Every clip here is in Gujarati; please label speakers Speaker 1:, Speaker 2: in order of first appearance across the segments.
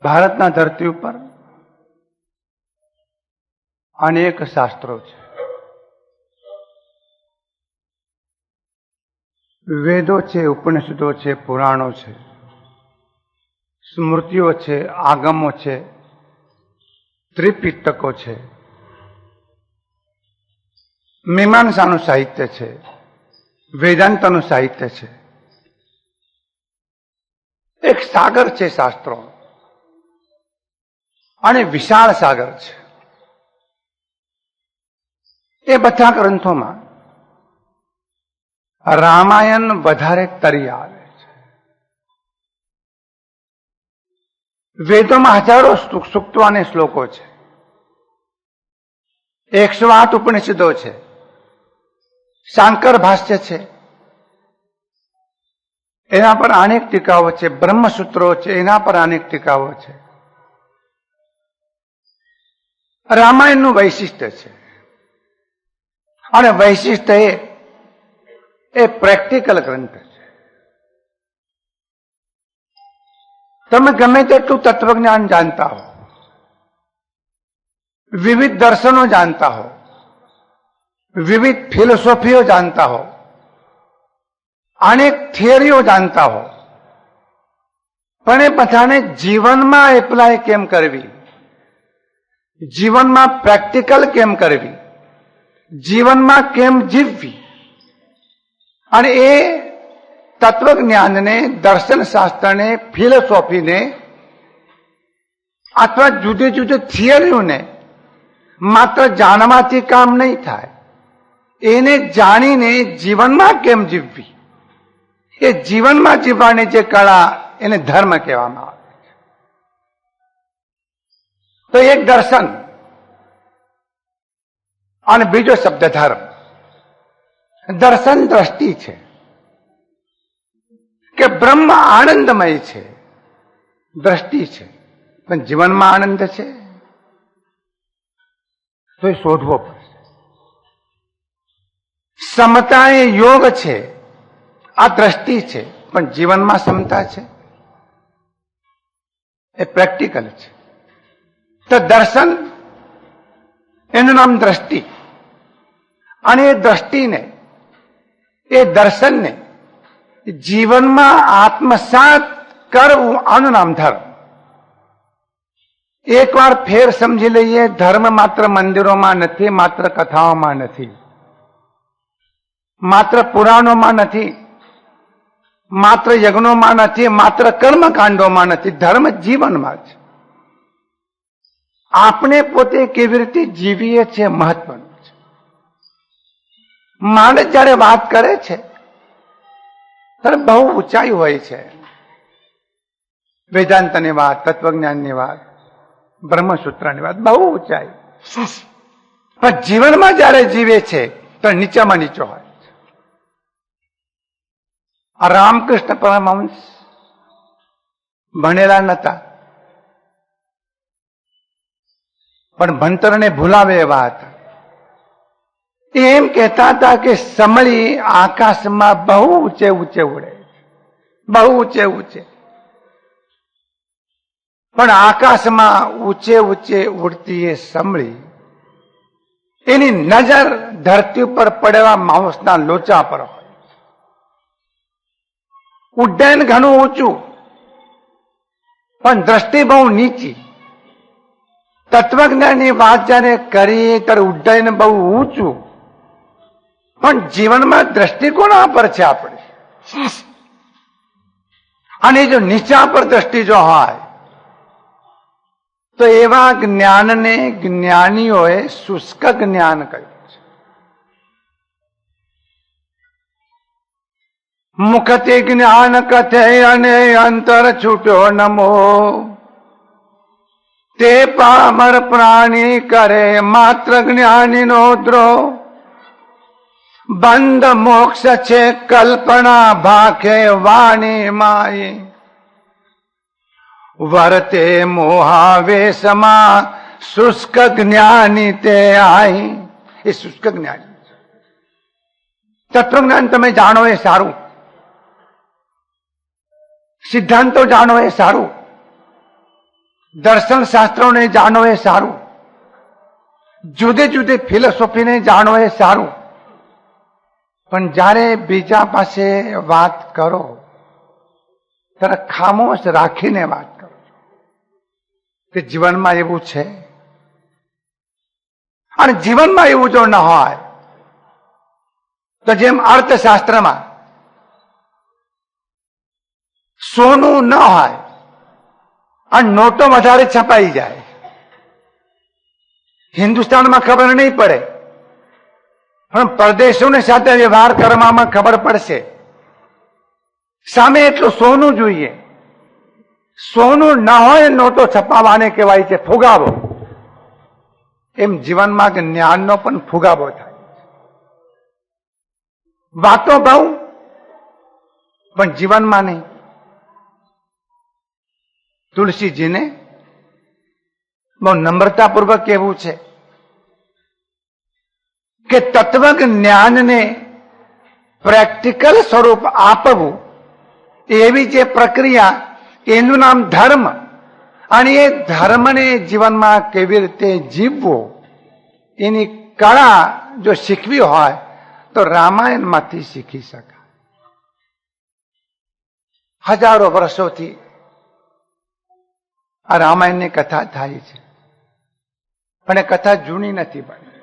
Speaker 1: ભારતના ધરતી ઉપર અનેક શાસ્ત્રો છે. વેદો છે, ઉપનિષદો છે, પુરાણો છે, સ્મૃતિઓ છે, આગમો છે, ત્રિપિટકો છે, મીમાંસાનું સાહિત્ય છે, વેદાંતનું સાહિત્ય છે. એક સાગર છે શાસ્ત્રો, અને વિશાળ સાગર છે. એ બધા ગ્રંથોમાં રામાયણ વધારે તરી આવે છે. વેદોમાં હજારો સૂક્તો અને શ્લોકો છે. 108 ઉપનિષદો છે, શાંકર ભાષ્ય છે, એના પર અનેક ટીકાઓ છે, બ્રહ્મસૂત્રો છે, એના પર અનેક ટીકાઓ છે. રામાયણનું વૈશિષ્ટ્ય છે, અને વૈશિષ્ટ્ય એ પ્રેક્ટિકલ ગ્રંથ છે. તમે ગમે તેટલું તત્વજ્ઞાન જાણતા હો, વિવિધ દર્શનો જાણતા હો, વિવિધ ફિલોસોફીઓ જાણતા હો, અનેક થિયરીઓ જાણતા હો, પણ એ બધાને જીવનમાં એપ્લાય કેમ કરવી, જીવનમાં પ્રેક્ટિકલ કેમ કરવી, જીવનમાં કેમ જીવવી, અને એ તત્વજ્ઞાનને, દર્શન શાસ્ત્રને, ફિલોસોફીને અથવા જુદી જુદી થિયરીઓને માત્ર જાણવાથી કામ નહીં થાય. એને જાણીને જીવનમાં કેમ જીવવી, એ જીવનમાં જીવવાની જે કળા, એને ધર્મ કહેવામાં આવે છે. તો એક દર્શન અને બીજો શબ્દ ધર્મ. દર્શન દ્રષ્ટિ છે કે બ્રહ્મ આનંદમય છે, દ્રષ્ટિ છે, પણ જીવનમાં આનંદ છે તો એ શોધવો પડશે. સમતા એ યોગ છે, આ દ્રષ્ટિ છે, પણ જીવનમાં સમતા છે, એ પ્રેક્ટિકલ છે. તો દર્શન એનું નામ દ્રષ્ટિ, અને એ દ્રષ્ટિને, એ દર્શનને જીવનમાં આત્મસાત કરવું, આનું નામ ધર્મ. એકવાર ફેર સમજી લઈએ, ધર્મ માત્ર મંદિરોમાં નથી, માત્ર કથાઓમાં નથી, માત્ર પુરાણોમાં નથી, માત્ર યજ્ઞોમાં નથી, માત્ર કર્મકાંડોમાં નથી. ધર્મ જીવનમાં છે. આપણે પોતે કેવી રીતે જીવીએ છીએ મહત્વનું છે. માણસ જયારે વાત કરે છે ત્યારે બહુ ઊંચાઈ હોય છે. વેદાંતની વાત, તત્વજ્ઞાનની વાત, બ્રહ્મસૂત્રની વાત, બહુ ઊંચાઈ. પણ જીવનમાં જયારે જીવે છે તો નીચામાં નીચો હોય છે. આ રામકૃષ્ણ પરમહંસ ભણેલા નતા, પણ ભણતરને ભૂલાવે એવા હતા. એમ કહેતા હતા કે સમળી આકાશમાં બહુ ઊંચે ઊંચે ઉડે, બહુ ઊંચે ઊંચે, પણ આકાશમાં ઊંચે ઊંચે ઉડતી એ સમળી, એની નજર ધરતી ઉપર પડેલા માણસના લોચા પર હોય. ઉડ્ડયન ઘણું ઊંચું, પણ દ્રષ્ટિ બહુ નીચી. તત્વજ્ઞાનની વાત જયારે કરી ત્યારે ઉડ્ડયન બહુ ઊંચું, પણ જીવનમાં દ્રષ્ટિકોણ આ પર છે આપણે. અને જો નીચા પર દ્રષ્ટિ જો હોય તો એવા જ્ઞાનને જ્ઞાનીઓએ શુષ્ક જ્ઞાન કહ્યું છે. મુખથી જ્ઞાન કથે અને અંતર છૂટ્યો નમો, તે પામર પ્રાણી કરે માત્ર જ્ઞાનીનો દ્રોહ. બંધ મોક્ષ છે કલ્પના ભાખે વાણી માય, વર્તે મોહાવેશમાં શુષ્ક જ્ઞાની તે આઈ. એ શુષ્ક જ્ઞાની છે. તત્વજ્ઞાન તમે જાણો એ સારું, સિદ્ધાંતો જાણો એ સારું, દર્શન શાસ્ત્રોને જાણો એ સારું, જુદી જુદી ફિલોસોફીને જાણો એ સારું, પણ જ્યારે બીજા પાસે વાત કરો ત્યારે ખામોશ રાખીને વાત કરો કે જીવનમાં એવું છે. અને જીવનમાં એવું જો ન હોય તો જેમ અર્થશાસ્ત્રમાં સોનું ન હોય અને નોટો વધારે છપાઈ જાય, હિન્દુસ્તાનમાં ખબર નહીં પડે, પણ પરદેશોની સાથે વ્યવહાર કરવામાં ખબર પડશે. સામે એટલું સોનું જોઈએ, સોનું ન હોય નોટો છપાવવાને કહેવાય છે ફુગાવો. એમ જીવનમાં જ્ઞાનનો પણ ફુગાવો થાય. વાતો બહુ પણ જીવનમાં નહીં. તુલસીજીને બહુ નમ્રતાપૂર્વક કહેવું છે કે તત્વ જ્ઞાનને પ્રેક્ટિકલ સ્વરૂપ આપવું એવી જે પ્રક્રિયા, એનું નામ ધર્મ. અને એ ધર્મને જીવનમાં કેવી રીતે જીવવો એની કળા જો શીખવી હોય તો રામાયણમાંથી શીખી શકાય. હજારો વર્ષોથી આ રામાયણની કથા થાય છે, પણ એ કથા જૂની નથી બની.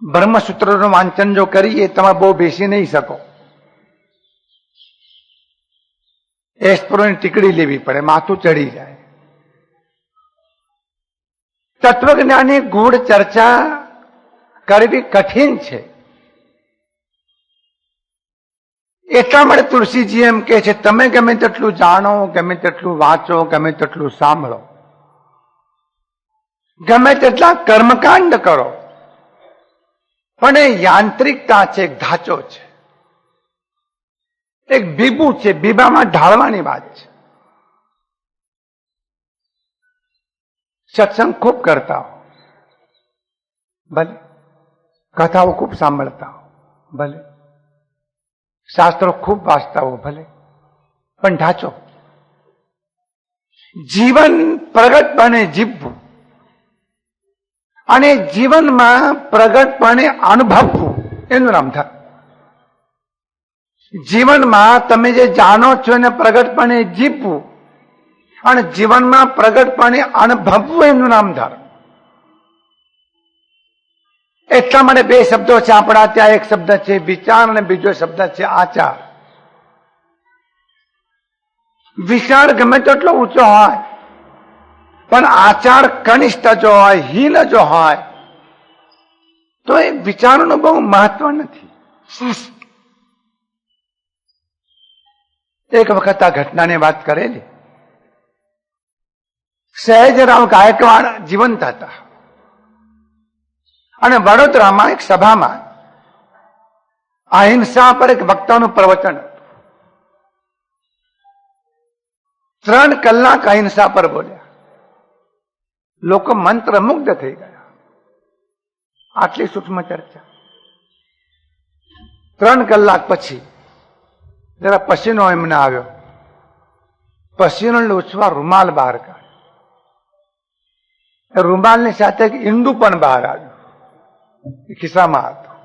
Speaker 1: બ્રહ્મસૂત્રનું વાંચન જો કરીએ તમે બહુ બેસી નહીં શકો. એસ્પ્રોની ટીકડી લેવી પડે, માથું ચડી જાય. તત્વજ્ઞાનની ગૂઢ ચર્ચા કરવી કઠિન છે. એટલા માટે તુલસીજી એમ કે છે તમે ગમે તેટલું જાણો, ગમે તેટલું વાંચો, ગમે તેટલું સાંભળો, ગમે તેટલા કર્મકાંડ કરો, પણ એ યાંત્રિકતા છે, એક ધાચો છે, એક બીબું છે, બીબામાં ઢાળવાની વાત છે. સત્સંગ ખૂબ કરતા હો ભલે, કથાઓ ખૂબ સાંભળતા હો ભલે, શાસ્ત્રો ખૂબ વાંચતા હો ભલે, પણ ઢાંચો જીવન પ્રગટપણે જીવવું અને જીવનમાં પ્રગટપણે અનુભવવું એનું નામ ધર્મ. જીવનમાં તમે જે જાણો છો એને પ્રગટપણે જીવવું અને જીવનમાં પ્રગટપણે અનુભવવું એનું નામ ધર્મ. એટલા માટે બે શબ્દો છે આપણા ત્યાં. એક શબ્દ છે વિચાર અને બીજો શબ્દ છે આચાર. વિચાર ગમે તેટલો ઊંચો હોય પણ આચાર કનિષ્ઠ જો હોય, હીન જો હોય તો એ વિચારનું બહુ મહત્વ નથી. એક વખત આ ઘટનાની વાત કરેલી. સયાજીરાવ ગાયકવાડ જીવંત હતા અને વડોદરામાં એક સભામાં અહિંસા પર એક વક્તાનું પ્રવચન હતું. 3 કલાક અહિંસા પર બોલ્યા. લોકો મંત્રમુગ્ધ થઈ ગયા. આટલી સૂક્ષ્મ ચર્ચા. 3 કલાક પછી જરા પસીનો એમને આવ્યો. પસીનો લૂછવા રૂમાલ બહાર કાઢ્યો. રૂમાલની સાથે એક ઈંડું પણ બહાર આવ્યું, ખિસ્સામાં હતું.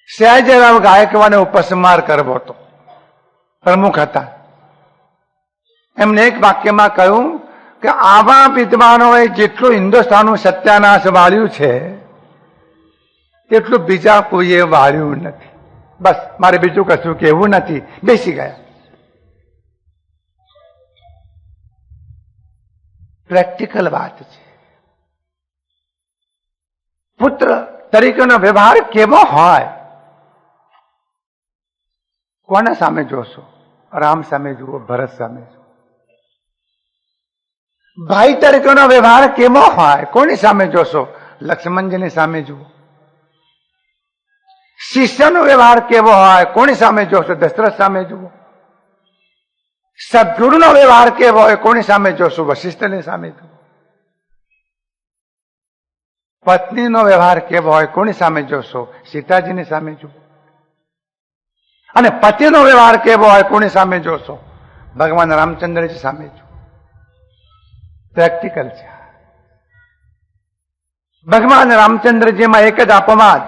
Speaker 1: સયાજીરાવ ગાયકવાડને ઉપસંહાર કરવો હતો, પ્રમુખ હતા. એમને એક વાક્યમાં કહ્યું કે આવા વિદ્વાનોએ જેટલું હિન્દુસ્તાનનું સત્યાનાશ વાળ્યું છે એટલું બીજા કોઈએ વાળ્યું નથી. બસ, મારે બીજું કશું કહેવું નથી. બેસી ગયા. પ્રેક્ટિકલ વાત છે. પુત્ર તરીકેનો વ્યવહાર કેવો હોય? કોના સામે જોશો? રામ સામે જુઓ, ભરત સામે જુઓ. ભાઈ તરીકેનો વ્યવહાર કેવો હોય? કોની સામે જોશો? લક્ષ્મણજીની સામે જુઓ. શિષ્યનો વ્યવહાર કેવો હોય? કોની સામે જોશો? દશરથ સામે જુઓ. સદગુરુનો વ્યવહાર કેવો હોય? કોની સામે જોશો? વશિષ્ઠની સામે જુઓ. પત્નીનો વ્યવહાર કેવો હોય? કોની સામે જોશો? સીતાજીની સામે જુઓ. અને પતિનો વ્યવહાર કેવો હોય કોની સામે જોશો? ભગવાન રામચંદ્રજી સામે જો. પ્રેક્ટિકલ છે. ભગવાન રામચંદ્રજીમાં એક જ અપવાદ,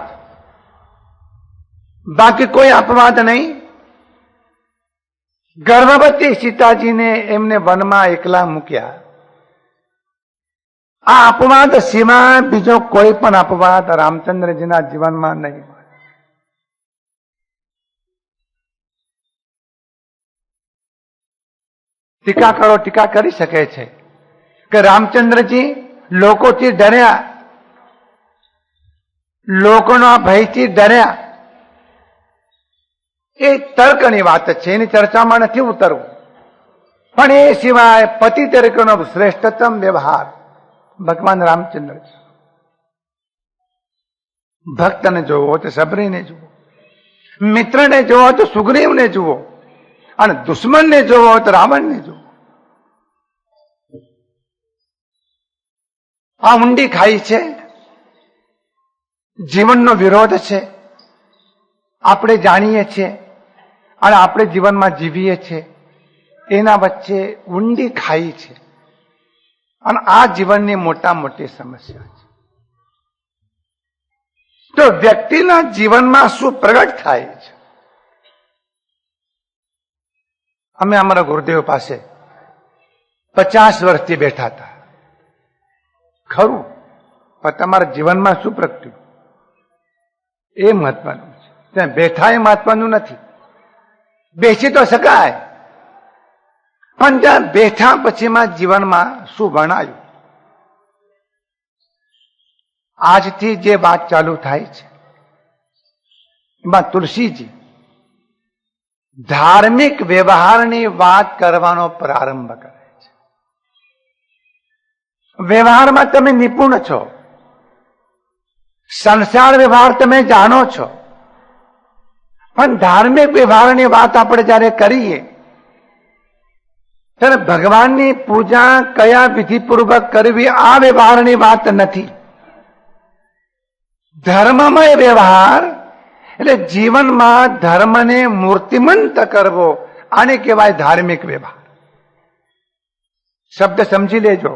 Speaker 1: બાકી કોઈ અપવાદ નહીં. ગર્ભવતી સીતાજીને એમને વનમાં એકલા મૂક્યા. આ અપવાદ સિવાય બીજો કોઈ પણ અપવાદ રામચંદ્રજીના જીવનમાં નહીં. ટીકાકારો ટીકા કરી શકે છે કે રામચંદ્રજી લોકોથી ડર્યા, લોકોના ભયથી ડર્યા. એ તર્કની વાત છે, એની ચર્ચામાં નથી ઉતરવું. પણ એ સિવાય પતિ તરીકેનો શ્રેષ્ઠતમ વ્યવહાર ભગવાન રામચંદ્રજી. ભક્તને જોવો તો સબરીને જુઓ, મિત્રને જોવો તો સુગ્રીવને જુઓ, અને દુશ્મનને જોવો તો રાવણને જુઓ. આ ઊંડી ખાઈ છે, જીવનનો વિરોધ છે. આપણે જાણીએ છીએ અને આપણે જીવનમાં જીવીએ છીએ, એના વચ્ચે ઊંડી ખાઈ છે. અને આ જીવનની મોટા મોટી સમસ્યા છે. તો વ્યક્તિના જીવનમાં શું પ્રગટ થાય છે? અમે અમારા ગુરુદેવ પાસે 50 વર્ષથી બેઠા હતા. ખરું, પણ તમારા જીવનમાં શું પ્રગટ્યું એ મહત્વનું છે. ત્યાં બેઠા એ મહત્વનું નથી. બેસી તો શકાય, પણ ત્યાં બેઠા પછીમાં જીવનમાં શું ભણાયું? આજથી જે વાત ચાલુ થાય છે એમાં તુલસીજી ધાર્મિક વ્યવહારની વાત કરવાનો પ્રારંભ કરે છે. વ્યવહારમાં તમે નિપુણ છો, સંસાર વ્યવહાર તમે જાણો છો, પણ ધાર્મિક વ્યવહારની વાત આપણે જયારે કરીએ ત્યારે ભગવાનની પૂજા કયા વિધિપૂર્વક કરવી આ વ્યવહારની વાત નથી. ધર્મમય વ્યવહાર એટલે જીવનમાં ધર્મને મૂર્તિમંત કરવો, આને કહેવાય ધાર્મિક વ્યવહાર. શબ્દ સમજી લેજો.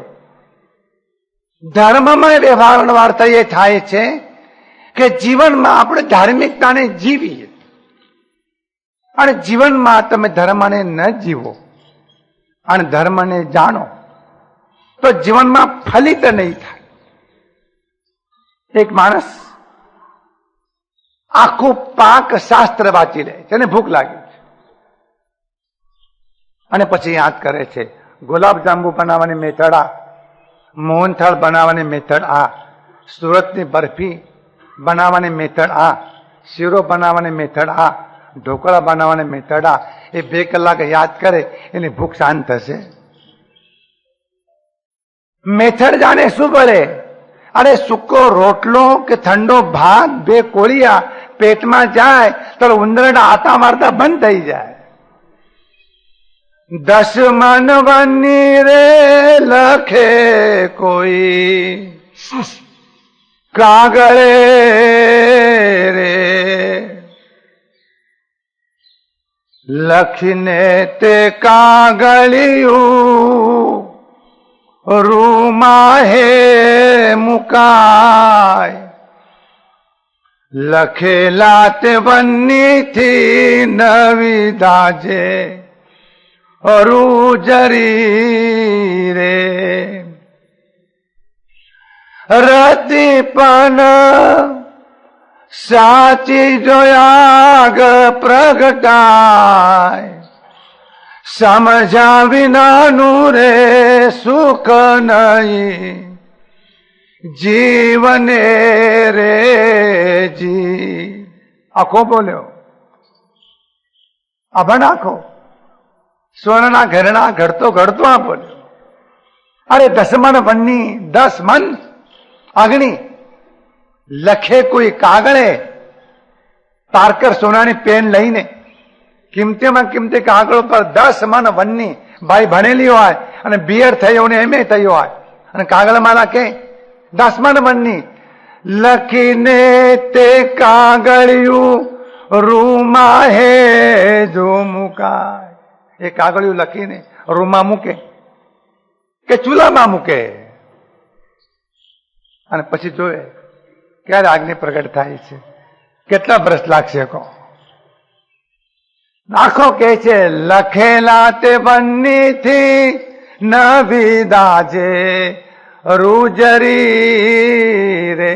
Speaker 1: ધર્મમય વ્યવહારનો અર્થ એ થાય છે કે જીવનમાં આપણે ધાર્મિકતાને જીવીએ, અને જીવનમાં તમે ધર્મને ન જીવો અને ધર્મને જાણો તો જીવનમાં ફલિત નહીં થાય. એક માણસ આખું પાક શાસ્ત્ર વાંચી લે છે, એને ભૂખ લાગી છે, અને પછી યાદ કરે છે ગુલાબ જાંબુ બનાવવાની મેથડ આ, મોહનથાળ બનાવવાની મેથડ આ, સુરતની બરફી બનાવવાની મેથડ આ, શીરો બનાવવાની મેથડ આ, ઢોકળા બનાવવાની મેથડ આ. એ 2 કલાક યાદ કરે એની ભૂખ શાંત થશે? મેથડ જાણે શું પડે? અરે સૂકો રોટલો કે ઠંડો ભાત 2 કોળિયા પેટમાં જાય તો ઉંદરડા આતા મારતા બંધ થઈ જાય. 10 મન વની રે લખે કોઈ કાગળે રે, લખીને તે કાગળિયું રૂમા હે મુકાય, લખેલા તે વન્નીથી નવી દાજે અરુજરી રે. રતી પણ સાચી જોયાગ પ્રગટાય, સમજા વિનાનું રે સુખ નહીં જીવને રે જી. આખો બોલ્યો, અભણ આખો સોનાના ઘરેણા ઘડતો ઘડતો આ બોલ્યો. અરે 10 મણ વનની 10 મન અગ્નિ લખે કોઈ કાગળે. પાર્કર સોનાની પેન લઈને કિંમતીમાં કિંમતી કાગળ પર 10 મણ વનની, ભાઈ ભણેલી હોય અને બીએડ થયો ને એમએ થયો હોય, અને કાગળમાં લખે 10 મણ વનની, લખીને તે કાગળિયું રૂમા હે જો મુકાય. એ કાગળિયું લખીને રૂમા મૂકે કે ચૂલામાં મૂકે અને પછી જોવે ક્યારે આગની પ્રગટ થાય છે, કેટલા વર્ષ લાગશે. કહો આખો કે છે લખેલા તે બન્ની થી નવી દાજે રૂજરી રે.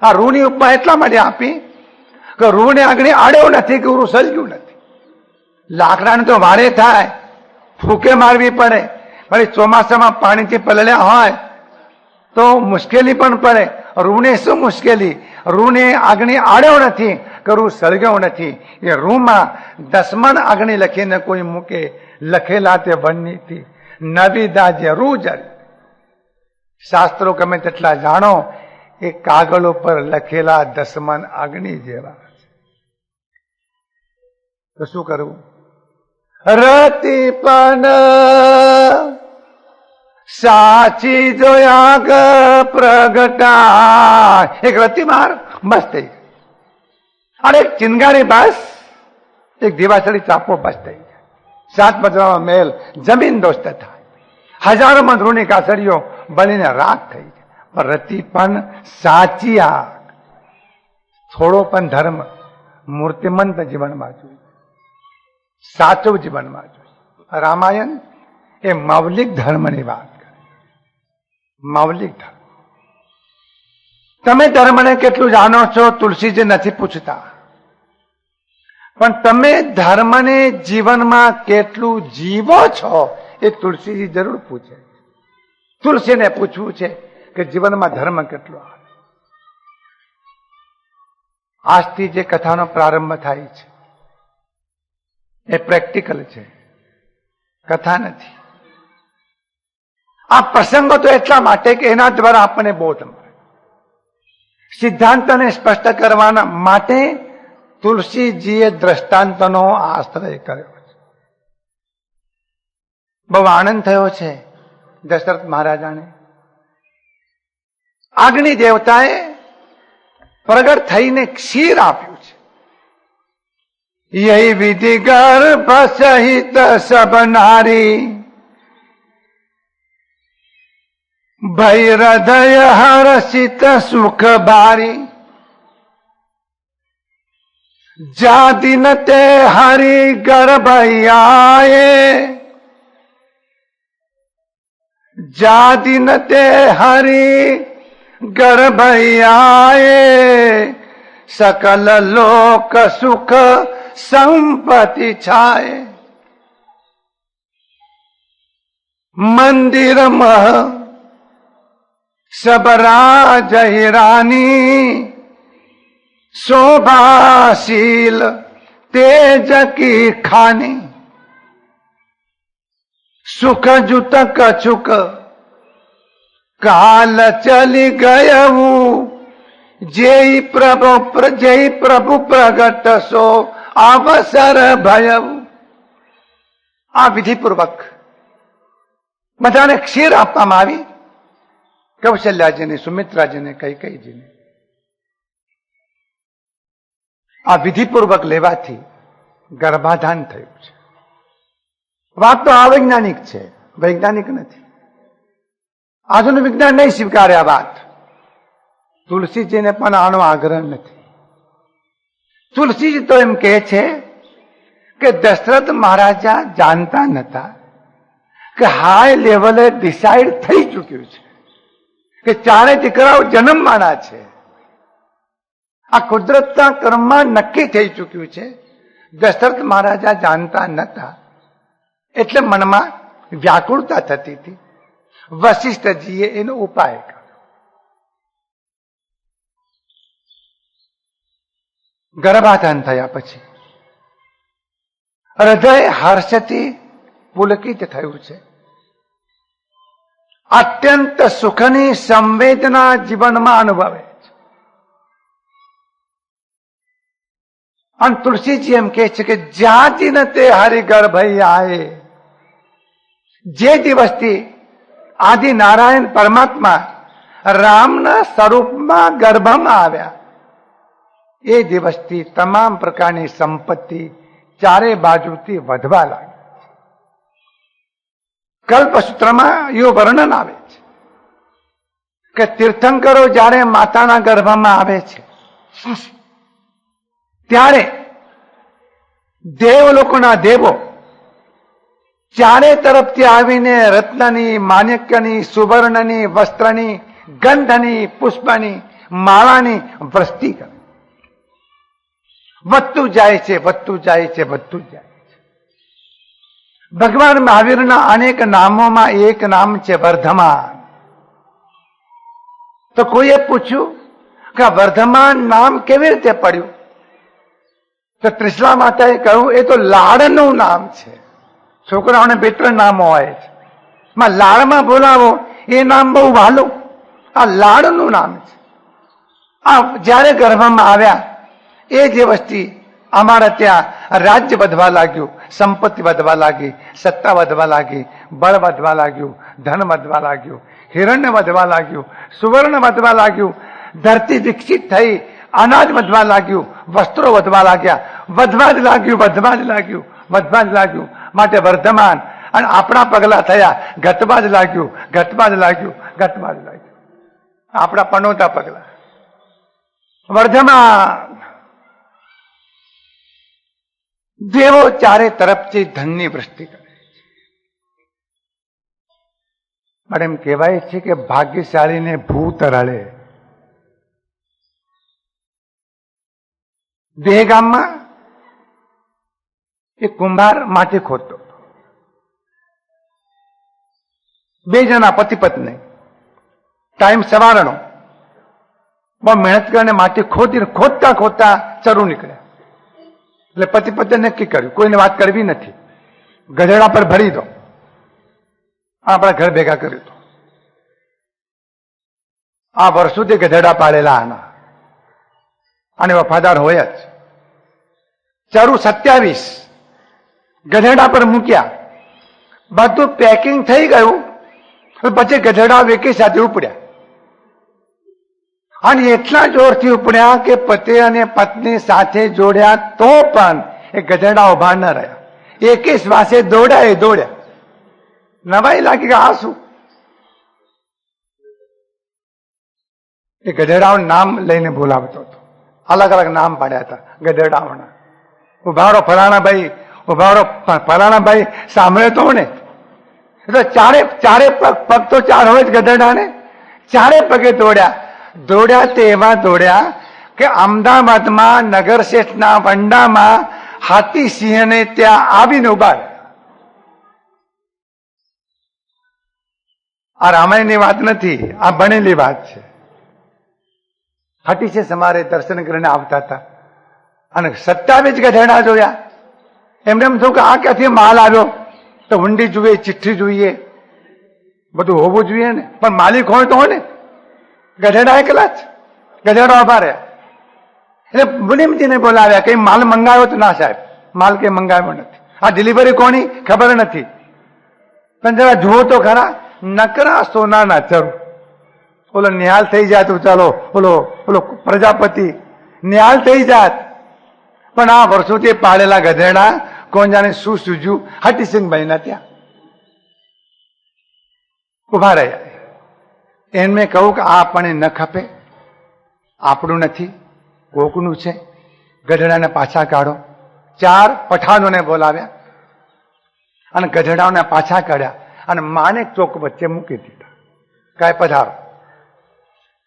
Speaker 1: આ રૂની ઉપમા એટલા માટે આપી કે રૂને આગળ આડ્યો નથી કે રૂ સળગ્યું નથી. લાકડાને તો વારે થાય, ફૂકે મારવી પડે, વળી ચોમાસામાં પાણીથી પલળ્યા હોય તો મુશ્કેલી પણ પડે. રૂને શું મુશ્કેલી? રૂને આગળ આડ્યો નથી કે રૂ સળગ્યો નથી. એ રૂમાં દસમણ આગળ લખીને કોઈ મૂકે લખેલા તે બનીથી નવી દાજે રૂ જરી. શાસ્ત્રો ગમે તેટલા જાણો, એ કાગળ ઉપર લખેલા દસમન અગ્નિ જેવા. તો શું કરવું? રતિ પણ સાચી જોયા પ્રગટા. એક રતિ માર બસ થઈ ગઈ, અને એક ચિનગારી બસ, એક દિવાસળી ચાપો બસ થઈ જાય. 7 મજરાનો મહેલ જમીન દોસ્ત થાય, હજારો મંદરૂની કાસડીઓ બનીને રાખ થઈ જાય. પણ રતિ પણ સાચી આગ. થોડો પણ ધર્મ મૂર્તિમંત જીવનમાં જોઈએ, સાચું જીવનમાં જોઈએ. રામાયણ એ મૌલિક ધર્મની વાત કરે. મૌલિક ધર્મ. તમે ધર્મને કેટલું જાણો છો તુલસીજી નથી પૂછતા, પણ તમે ધર્મને જીવનમાં કેટલું જીવો છો એ તુલસીજી જરૂર પૂછે. તુલસીને પૂછવું છે કે જીવનમાં ધર્મ કેટલો આવે. આજથી જે કથાનો પ્રારંભ થાય છે એ પ્રેક્ટિકલ છે, કથા નથી. આ પ્રસંગો તો એટલા માટે કે એના દ્વારા આપણને બોધ મળે. સિદ્ધાંતને સ્પષ્ટ કરવાના માટે તુલસીજીએ દ્રષ્ટાંતનો આશ્રય કર્યો છે. બહુ આનંદ થયો છે દશરથ મહારાજાને. અગ્નિ દેવતાએ પ્રગટ થઈને ક્ષીર આપ્યું છે. યહી વિધિ ગર્ભ સહિત સબ નારી ભય હૃદય હર્ષિત સુખ બારી. જાદિન તે હરિ ગર્ભયાએ જાદિન તે હરિ ગર્ભયાએ સકલ લોક સુખ સંપત્તિ છાય. મંદિરમાં સબરાજ રાની શોભાશીલ તેજ કી ખાની. સુખ જુત કછુક કાલ ચલી ગયું જય પ્રભુ પ્રગટ સો અવસર ભયવું. આ વિધિપૂર્વક બધાને ક્ષીર આપવામાં આવી. કૌશલ્યાજીને, સુમિત્રાજીને, કૈકેયીજીને. આ વિધિપૂર્વક લેવાથી ગર્ભાધાન થયું છે. વાત તો અવૈજ્ઞાનિક છે, વૈજ્ઞાનિક નથી. આધુનિક વિજ્ઞાન નહીં સ્વીકારે આ વાત. તુલસીજીને પણ આનો આગ્રહ નથી. તુલસીજી તો એમ કહે છે કે દશરથ મહારાજા જાણતા નતા કે હાઈ લેવલે ડિસાઇડ થઈ ચૂક્યું છે કે 4 દીકરાઓ જન્મવાના છે. આ કુદરતના કર્મમાં નક્કી થઈ ચૂક્યું છે. દશરથ મહારાજા જાણતા નતા, એટલે મનમાં વ્યાકુળતા થતી હતી. વશિષ્ઠજીએ એનો ઉપાય કર્યો. ગર્ભાધાન થયા પછી હૃદય હર્ષથી પુલકિત થયું છે. અત્યંત સુખની સંવેદના જીવનમાં અનુભવે છે. અને તુલસીજી એમ કહે છે કે જ્યાંથી ન તે હરિગર્ભયાએ, જે દિવસથી આદિ નારાયણ પરમાત્મા રામના સ્વરૂપમાં ગર્ભમાં આવ્યા એ દિવસથી તમામ પ્રકારની સંપત્તિ ચારે બાજુથી વધવા લાગી. કલ્પસૂત્રમાં એવું વર્ણન આવે છે કે તીર્થંકરો જ્યારે માતાના ગર્ભમાં આવે છે ત્યારે દેવલોકોના દેવો ચારે તરફથી આવીને રત્નની, માણિક્યની, સુવર્ણની, વસ્ત્રની, ગંધની, પુષ્પની, માળાની વૃષ્ટિ કરે. વધતું જાય છે, વધતું જાય છે, વધતું જાય છે. ભગવાન મહાવીરના અનેક નામોમાં એક નામ છે વર્ધમાન. તો કોઈએ પૂછ્યું કે આ વર્ધમાન નામ કેવી રીતે પડ્યું? તો ત્રિશલા માતાએ કહ્યું એ તો લાડનું નામ છે. છોકરાઓને 2-3 નામો હોય છે, લાડમાં બોલાવો એ નામ બહુ વહાલું. આ લાડનું નામ છે. આ જ્યારે ગર્ભમાં આવ્યા એ જે વસ્તી અમારે ત્યાં રાજ્ય વધવા લાગ્યું, સંપત્તિ વધવા લાગી, સત્તા વધવા લાગી, બળ વધવા લાગ્યું, ધન વધવા લાગ્યું, હિરણ્ય વધવા લાગ્યું, સુવર્ણ વધવા લાગ્યું, ધરતી વિકસિત થઈ, અનાજ વધવા લાગ્યું, વસ્ત્રો વધવા લાગ્યા, વધવા જ લાગ્યું, વધવા જ લાગ્યું, વધવા જ લાગ્યું. માટે વર્ધમાન. અને આપણા પગલા થયા, ઘટવા જ લાગ્યું, ઘટવા જ લાગ્યું, ઘટવા જ લાગ્યું. આપણા પનોતા પગલા વર્ધમાન. દેવો ચારે તરફથી ધનની વૃષ્ટિ કરે છે. પણ એમ કહેવાય છે કે ભાગ્યશાળીને ભૂત રળે. દહેગામમાં એક કુંભાર માટી ખોદતો. 2 જણા પતિ પત્ની, ટાઈમ સવારનો, બહુ મહેનત કરીને માટી ખોદીને ખોદતા ખોદતા ચરુ નીકળ્યા. એટલે પતિ પત્ની નક્કી કર્યું કોઈને વાત કરવી નથી, ગધેડા પર ભરી દો, આપણા ઘર ભેગા કર્યું. તો આ વર્ષોથી ગધેડા પાડેલા આના, અને વફાદાર હોય જ. ચરુ 27 ગધેડા પર મૂક્યા. બધું પેકિંગ થઈ ગયું. પછી ગધેડા એકી સાથે ઉપડ્યા, અને એટલા જોરથી ઉપડ્યા કે પતિ અને પત્ની સાથે જોડ્યા તો પણ એ ગધેડા ઉભા ન રહ્યા. એકી શ્વાસે દોડ્યા. નવાઈ લાગી કે આ શું? એ ગધેડાઓનું નામ લઈને બોલાવતો હતો. અલગ અલગ નામ પાડ્યા હતા ગધેડાઓના. ઉભારો ફલાણાભાઈ, ઉભારો ફલાણાભાઈ, સાંભળે તો ને. એટલે ચારે પગ તો 4 હોય જ ગધેડાને. ચારે પગે દોડ્યા તે એવા દોડ્યા કે અમદાવાદમાં નગર શેઠના વંડામાં હાથી સિંહને ત્યાં આવીને ઉભા. આ રામાયણની વાત નથી, આ ભણેલી વાત છે. હાથી સિંહ સમારે દર્શન કરીને આવતા હતા, અને 27 ગધેડા જોયા. એમને એમ થયું કે આ ક્યાંથી માલ આવ્યો? તો હુંડી જોઈએ, ચિઠ્ઠી જોઈએ, બધું હોવું જોઈએ ને. પણ માલિક હોય તો હોય ને. ગધેડા એકલા જ, ગધેડા ઉભા રહ્યા. એટલે મુનિમજીને બોલાવ્યા, કઈ માલ મંગાવ્યો? તો ના સાહેબ, માલ કઈ મંગાવ્યો નથી. આ ડિલિવરી કોની ખબર નથી, પણ જરા જુઓ તો ખરા. નકરા સોનાના ચરુ. ઓલો નિહાલ થઈ જાત, ચાલો ઓલો પ્રજાપતિ નિહાલ થઈ જાત. પણ આ વર્ષોથી પાળેલા ગધેડા કોણ જાણે શું સૂજ્યું. હઠીસિંહભાઈના ત્યાં ઉભા રહ્યા. એમને કહું કે આ આપણને ન ખપે, આપણું નથી, કોકનું છે, ગધેડાને પાછા કાઢો. 4 પઠાણોને બોલાવ્યા અને ગધેડાઓને પાછા કાઢ્યા અને માણેક ચોક વચ્ચે મૂકી દીધા. કાંઈ પધારો.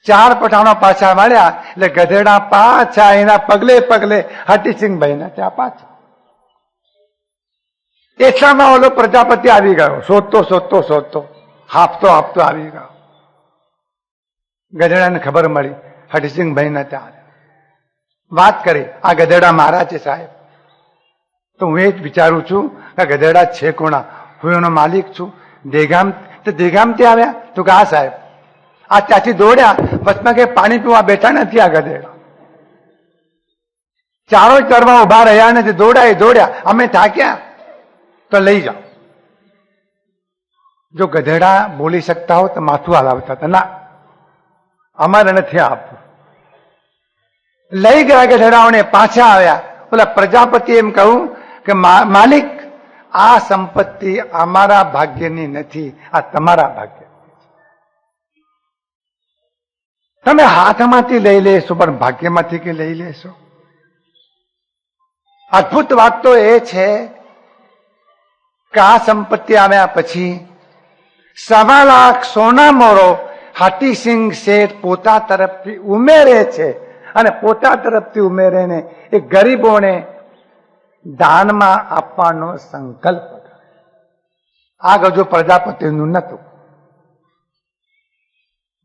Speaker 1: 4 પઠાણો પાછા વાળ્યા એટલે ગધેડા પાછા એના પગલે પગલે હઠીસિંહભાઈના ત્યાં પાછા. એટલામાં ઓલો પ્રજાપતિ આવી ગયો, શોધતો હાફતો આવી ગયો. ગધેડાને ખબર મળી, હઠીસિંહભાઈના ત્યાં વાત કરી, આ ગધેડા મારા છે સાહેબ. તો હું એ જ વિચારું છું કે ગધેડા છે કોના? હું એનો માલિક છું. દેગામથી આવ્યા? તો કે હા સાહેબ. આ ત્યાંથી દોડ્યા, વચમાં કે પાણી પીવા બેઠા નથી આ ગધેડા. ચારો ચરવા ઉભા રહ્યા નથી, દોડ્યા. અમે થાક્યા તો લઈ જાઓ. જો ગધેડા બોલી શકતા હો તો માથું હલાવતા હતા. ના, અમારે નથી આપવું. લઈ ગયા ગધેડાઓને પાછા આવ્યા. ઓલા પ્રજાપતિ એમ કહ્યું કે માલિક, આ સંપત્તિ અમારા ભાગ્યની નથી, આ તમારા ભાગ્ય. તમે હાથમાંથી લઈ લેશો પણ ભાગ્યમાંથી કે લઈ લેશો? અદભુત વાત તો એ છે કે આ સંપત્તિ આવ્યા પછી 1.25 લાખ સોના મોરો હાથીસિંહ શેઠ પોતા તરફથી ઉમેરે છે, અને પોતા તરફથી ઉમેરીને એ ગરીબોને દાનમાં આપવાનો સંકલ્પ કરે. આ ગજુ પ્રજાપતિનું નતું.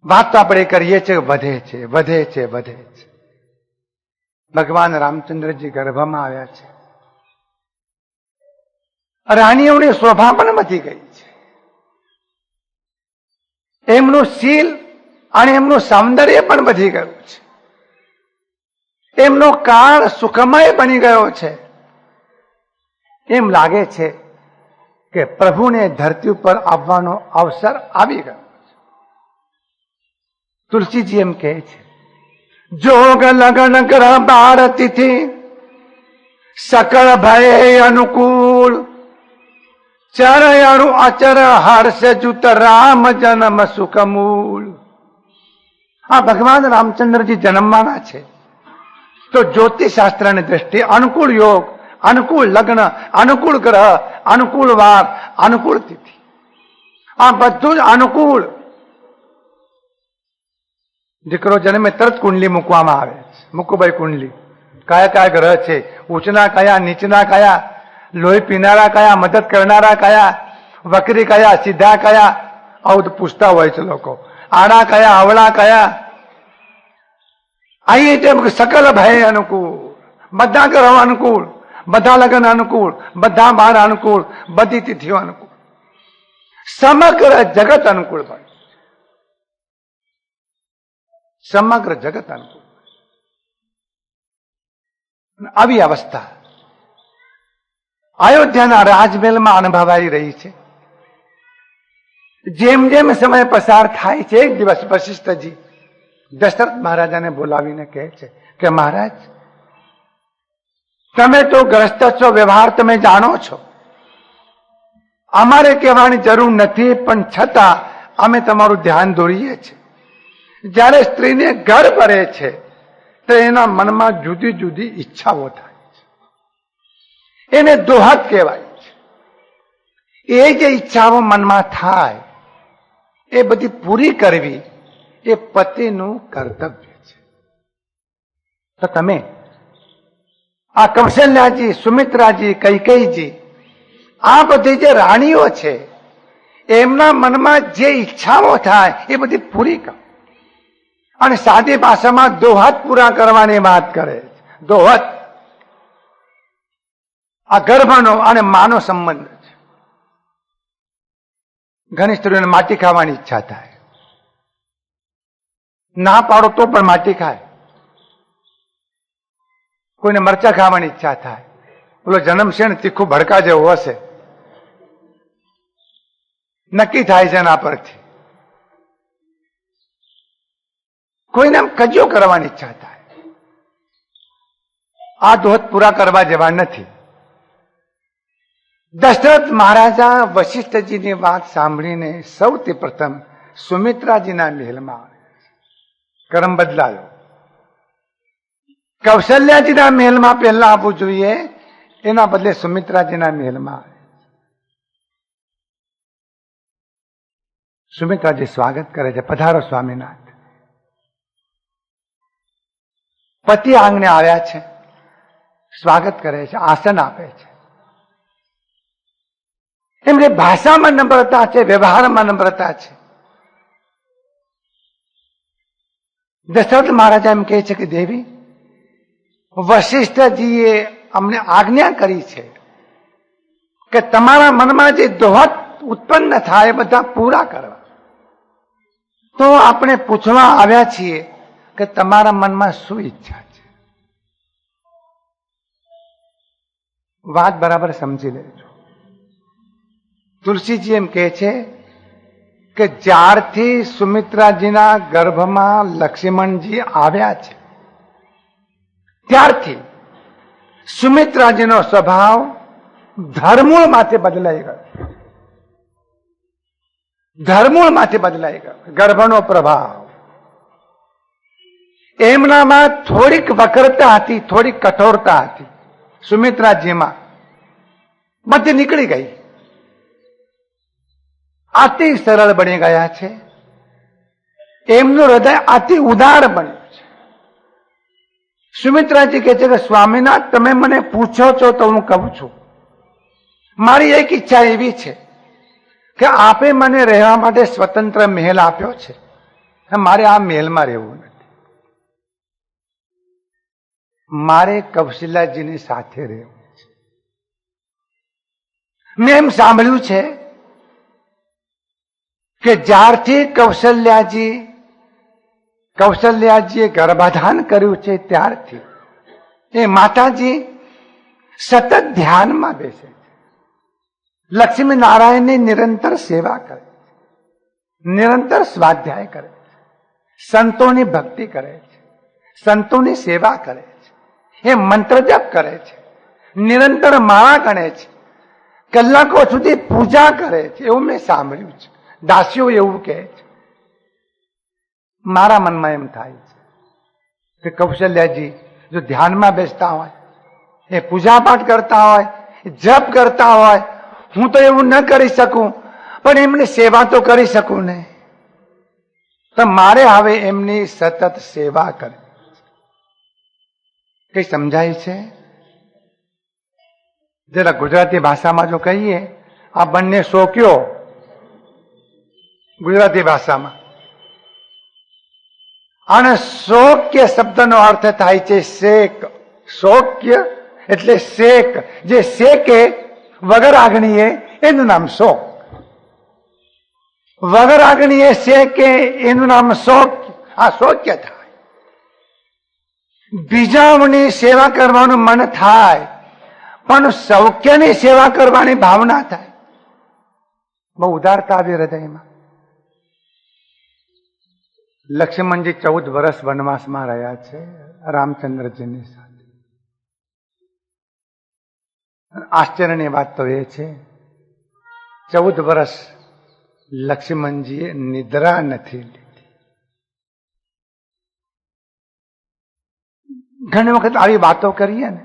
Speaker 1: વાત તો આપણે કરીએ છીએ, વધે છે, વધે છે, વધે છે. ભગવાન રામચંદ્રજી ગર્ભમાં આવ્યા છે. રાણીઓની શોભા પણ વધી ગઈ છે. એમનું શીલ અને એમનું સૌંદર્ય પણ વધી ગયું છે. એમનો કાળ સુખમય બની ગયો છે. એમ લાગે છે કે પ્રભુને ધરતી ઉપર આવવાનો અવસર આવી ગયો છે. તુલસીજી એમ કહે છે, જોગ લગન ગ્રહ બાર તિથિ સકળ ભય અનુકૂળ ચરયણુ અચર હર્ષ જુત રામ જન્મ સુખમૂળ. આ ભગવાન રામચંદ્રજી જન્મવાના છે તો જ્યોતિષ શાસ્ત્રની દ્રષ્ટિએ અનુકૂળ યોગ, અનુકૂળ લગ્ન, અનુકૂળ ગ્રહ, અનુકૂળ વાર, અનુકૂળ તિથિ, આ બધું જ અનુકૂળ. દીકરો જન્મે તરત કુંડલી મૂકવામાં આવે છે. મૂકો ભાઈ કુંડલી, કયા કયા ગ્રહ છે, ઉચ્ચના કયા, નીચના કયા, લોહી પીનારા કયા, મદદ કરનારા કયા, વકરી કયા, સીધા કયા, આવું પૂછતા હોય છે લોકો. આડા કયા, અવળા કયા. અહીં તેમ સકલ ભય અનુકૂળ, બધા ગ્રહો અનુકૂળ, બધા લગ્ન અનુકૂળ, બધા બાર અનુકૂળ, બધી તિથિઓ અનુકૂળ, સમગ્ર જગત અનુકૂળ બને. સમગ્ર જગત અનુકૂળ. આવી અવસ્થા અયોધ્યાના રાજમહેલમાં અનુભવાઈ રહી છે. જેમ જેમ સમય પસાર થાય છે, એક દિવસ વશિષ્ઠજી દશરથ મહારાજાને બોલાવીને કહે છે કે મહારાજ, તમે તો ગ્રસ્ત છો, વ્યવહાર તમે જાણો છો, અમારે કહેવાની જરૂર નથી, પણ છતાં અમે તમારું ધ્યાન દોરીએ છીએ. જ્યારે સ્ત્રીને ગર્ભ ભરે છે તો એના મનમાં જુદી જુદી ઈચ્છાઓ થાય છે. એને દોહદ કહેવાય છે. એ જે ઈચ્છાઓ મનમાં થાય એ બધી પૂરી કરવી એ પતિનું કર્તવ્ય છે. તો તમે આ કૌશલ્યાજી, સુમિત્રાજી, કૈકેયીજી, આ બધી જે રાણીઓ છે એમના મનમાં જે ઈચ્છાઓ થાય એ બધી પૂરી કરો. અને સાદી ભાષામાં દોહદ પૂરા કરવાની વાત કરે છે. દોહદ આ ગર્ભનો અને માનો સંબંધ છે. ઘણી સ્ત્રીઓને માટી ખાવાની ઈચ્છા થાય, ના પાડો તો પણ માટી ખાય. કોઈને મરચા ખાવાની ઈચ્છા થાય, બોલો જન્મ છે ને તીખું ભડકા જેવું હશે, નક્કી થાય છે એના પરથી. કોઈને આમ કજિયો કરવાની ઈચ્છા થાય. આ દોહદ પૂરા કરવા જેવા નથી. દશરથ મહારાજા વશિષ્ઠજીની વાત સાંભળીને સૌથી પ્રથમ સુમિત્રાજીના મહેલમાં આવે. ક્રમ બદલાયો. કૌશલ્યાજીના મહેલમાં પહેલા આવવું જોઈએ, એના બદલે સુમિત્રાજીના મહેલમાં આવે. સુમિત્રાજી સ્વાગત કરે છે, પધારો સ્વામીનાથ. પતિ આંગણે આવ્યા છે, સ્વાગત કરે છે, આસન આપે છે. એમની ભાષામાં નમ્રતા છે, વ્યવહારમાં નમ્રતા છે. દશરથ મહારાજા એમ કહે છે કે દેવી, વશિષ્ઠજીએ અમને આજ્ઞા કરી છે કે તમારા મનમાં જે દોહદ ઉત્પન્ન થાય એ બધા પૂરા કરવા. તો આપણે પૂછવા આવ્યા છીએ કે તમારા મનમાં શું ઈચ્છા છે. વાત બરાબર સમજી લેજો. તુલસીજી એમ કહે છે કે જ્યારથી સુમિત્રાજીના ગર્ભમાં લક્ષ્મણજી આવ્યા છે ત્યારથી સુમિત્રાજીનો સ્વભાવ ધર્મૂળ માથે બદલાઈ ગયો. ધર્મૂળ માથે બદલાઈ ગયો. ગર્ભનો પ્રભાવ એમનામાં થોડીક વક્રતા હતી, થોડીક કઠોરતા હતી. સુમિત્રાજીમાં બધી નીકળી ગઈ. અતિ સરળ બની ગયા છે. એમનું હૃદય અતિ ઉદાર બન્યું છે. સુમિત્રાજી કહે છે કે સ્વામીનાથ, તમે મને પૂછો છો તો હું કહું છું. મારી એક ઈચ્છા એવી છે કે આપે મને રહેવા માટે સ્વતંત્ર મહેલ આપ્યો છે. મારે આ મહેલમાં રહેવું નથી. મારે કૌશલ્યાજીની સાથે રહેવું છે. મેં એમ સાંભળ્યું છે કે જ્યારથી કૌશલ્યાજીએ ગર્ભાધાન કર્યું છે ત્યારથી એ માતાજી સતત ધ્યાનમાં બેસે છે. લક્ષ્મી નારાયણની નિરંતર સેવા કરે છે, નિરંતર સ્વાધ્યાય કરે છે, સંતોની ભક્તિ કરે છે, સંતોની સેવા કરે છે, એ મંત્ર જપ કરે છે, નિરંતર માળા ગણે છે, કલાકો સુધી પૂજા કરે છે. એવું મેં સાંભળ્યું છે. દાસીઓ એવું કહે છે. મારા મનમાં એમ થાય છે કે કૌશલ્યાજી જો ધ્યાનમાં બેસતા હોય, એ પૂજા પાઠ કરતા હોય, જપ કરતા હોય, હું તો એવું ન કરી શકું, પણ એમની સેવા તો કરી શકું ને. તો મારે હવે એમની સતત સેવા કરવી. કઈ સમજાય છે? જરા ગુજરાતી ભાષામાં જો કહીએ, આ બંને શોક્યો ગુજરાતી ભાષામાં. અને શોક્ય શબ્દનો અર્થ થાય છે શેક. શોક્ય એટલે શેક. જે શેકે વગર આગણીએ એનું નામ શોક. વગર આગણીએ શેકે એનું નામ શોક. આ શોક્ય થાય. બીજાઓની સેવા કરવાનું મન થાય, પણ સૌખ્યની સેવા કરવાની ભાવના થાય. બહુ ઉદારતા આવી હૃદયમાં. લક્ષ્મણજી 14 વર્ષ વનવાસમાં રહ્યા છે રામચંદ્રજીની સાથે. આશ્ચર્યની વાત તો એ છે 14 વર્ષ લક્ષ્મણજીએ નિદ્રા નથી લીધી. ઘણી વખત આવી વાતો કરીએ ને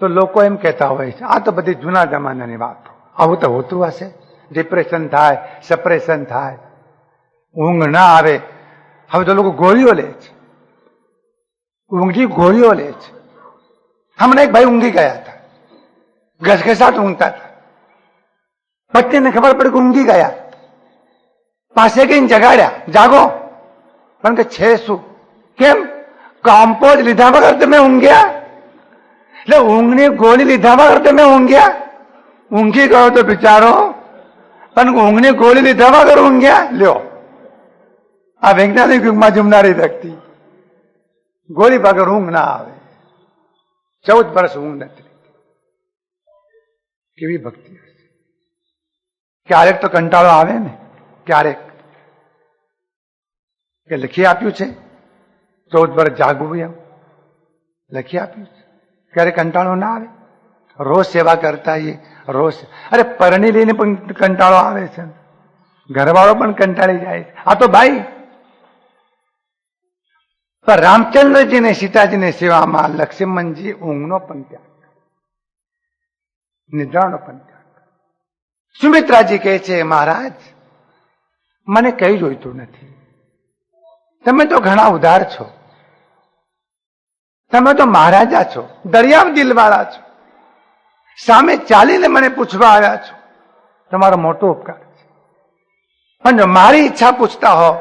Speaker 1: તો લોકો એમ કહેતા હોય છે આ તો બધી જૂના જમાનાની વાતો. આવું તો હોતું હશે. ડિપ્રેશન થાય, સપ્રેશન થાય, ઊંઘ ના આવે. હવે તો લોકો ગોળીઓ લે છે, ઊંઘી ગોળીઓ લે છે. હમણાં એક ભાઈ ઊંઘી ગયા હતા, ઘસઘસાટ ઊંઘતા હતા. પત્નીને ખબર પડી કે ઊંઘી ગયા. પાસે કઈ જગાડ્યા, જાગો. પણ કે છે શું? કેમ? કોમ્પોઝ લીધા વગર તમે ઊંઘ્યા? એટલે ઊંઘની ગોળી લીધા વગર તમે ઊંઘ્યા? ઊંઘી ગયો તો બિચારો, પણ ઊંઘની ગોળી લીધા વગર ઊંઘ્યા? લ્યો, આ વૈજ્ઞાનિક યુગમાં જમનારી વ્યક્તિ. ગોળી વગર ઊંઘ ના આવે. 14 વર્ષ ઊંઘ નથી. કેવી ભક્તિ હશે! ક્યારેક તો કંટાળો આવે ને, ક્યારેક કે લખી આપ્યું છે 14 વર્ષ જાગવું, એમ લખી આપ્યું છે. ક્યારે કંટાળો ના આવે? રોજ સેવા કરતા રોજ. અરે પરણી લઈને પણ કંટાળો આવે છે, ઘરવાળો પણ કંટાળી જાય છે. આ તો ભાઈ પણ રામચંદ્રજીને સીતાજીની સેવામાં લક્ષ્મણજી ઊંઘનો પણ ત્યાગ, નિદ્રાનો પણ ત્યાગ. સુમિત્રાજી કહે છે મહારાજ મને કઈ જોઈતું નથી. તમે તો ઘણા ઉદાર છો, તમે તો મહારાજા છો, દરિયાવ દિલવાળા છો. સામે ચાલીને મને પૂછવા આવ્યા છો, તમારો મોટો ઉપકાર છે. પણ જો મારી ઈચ્છા પૂછતા હો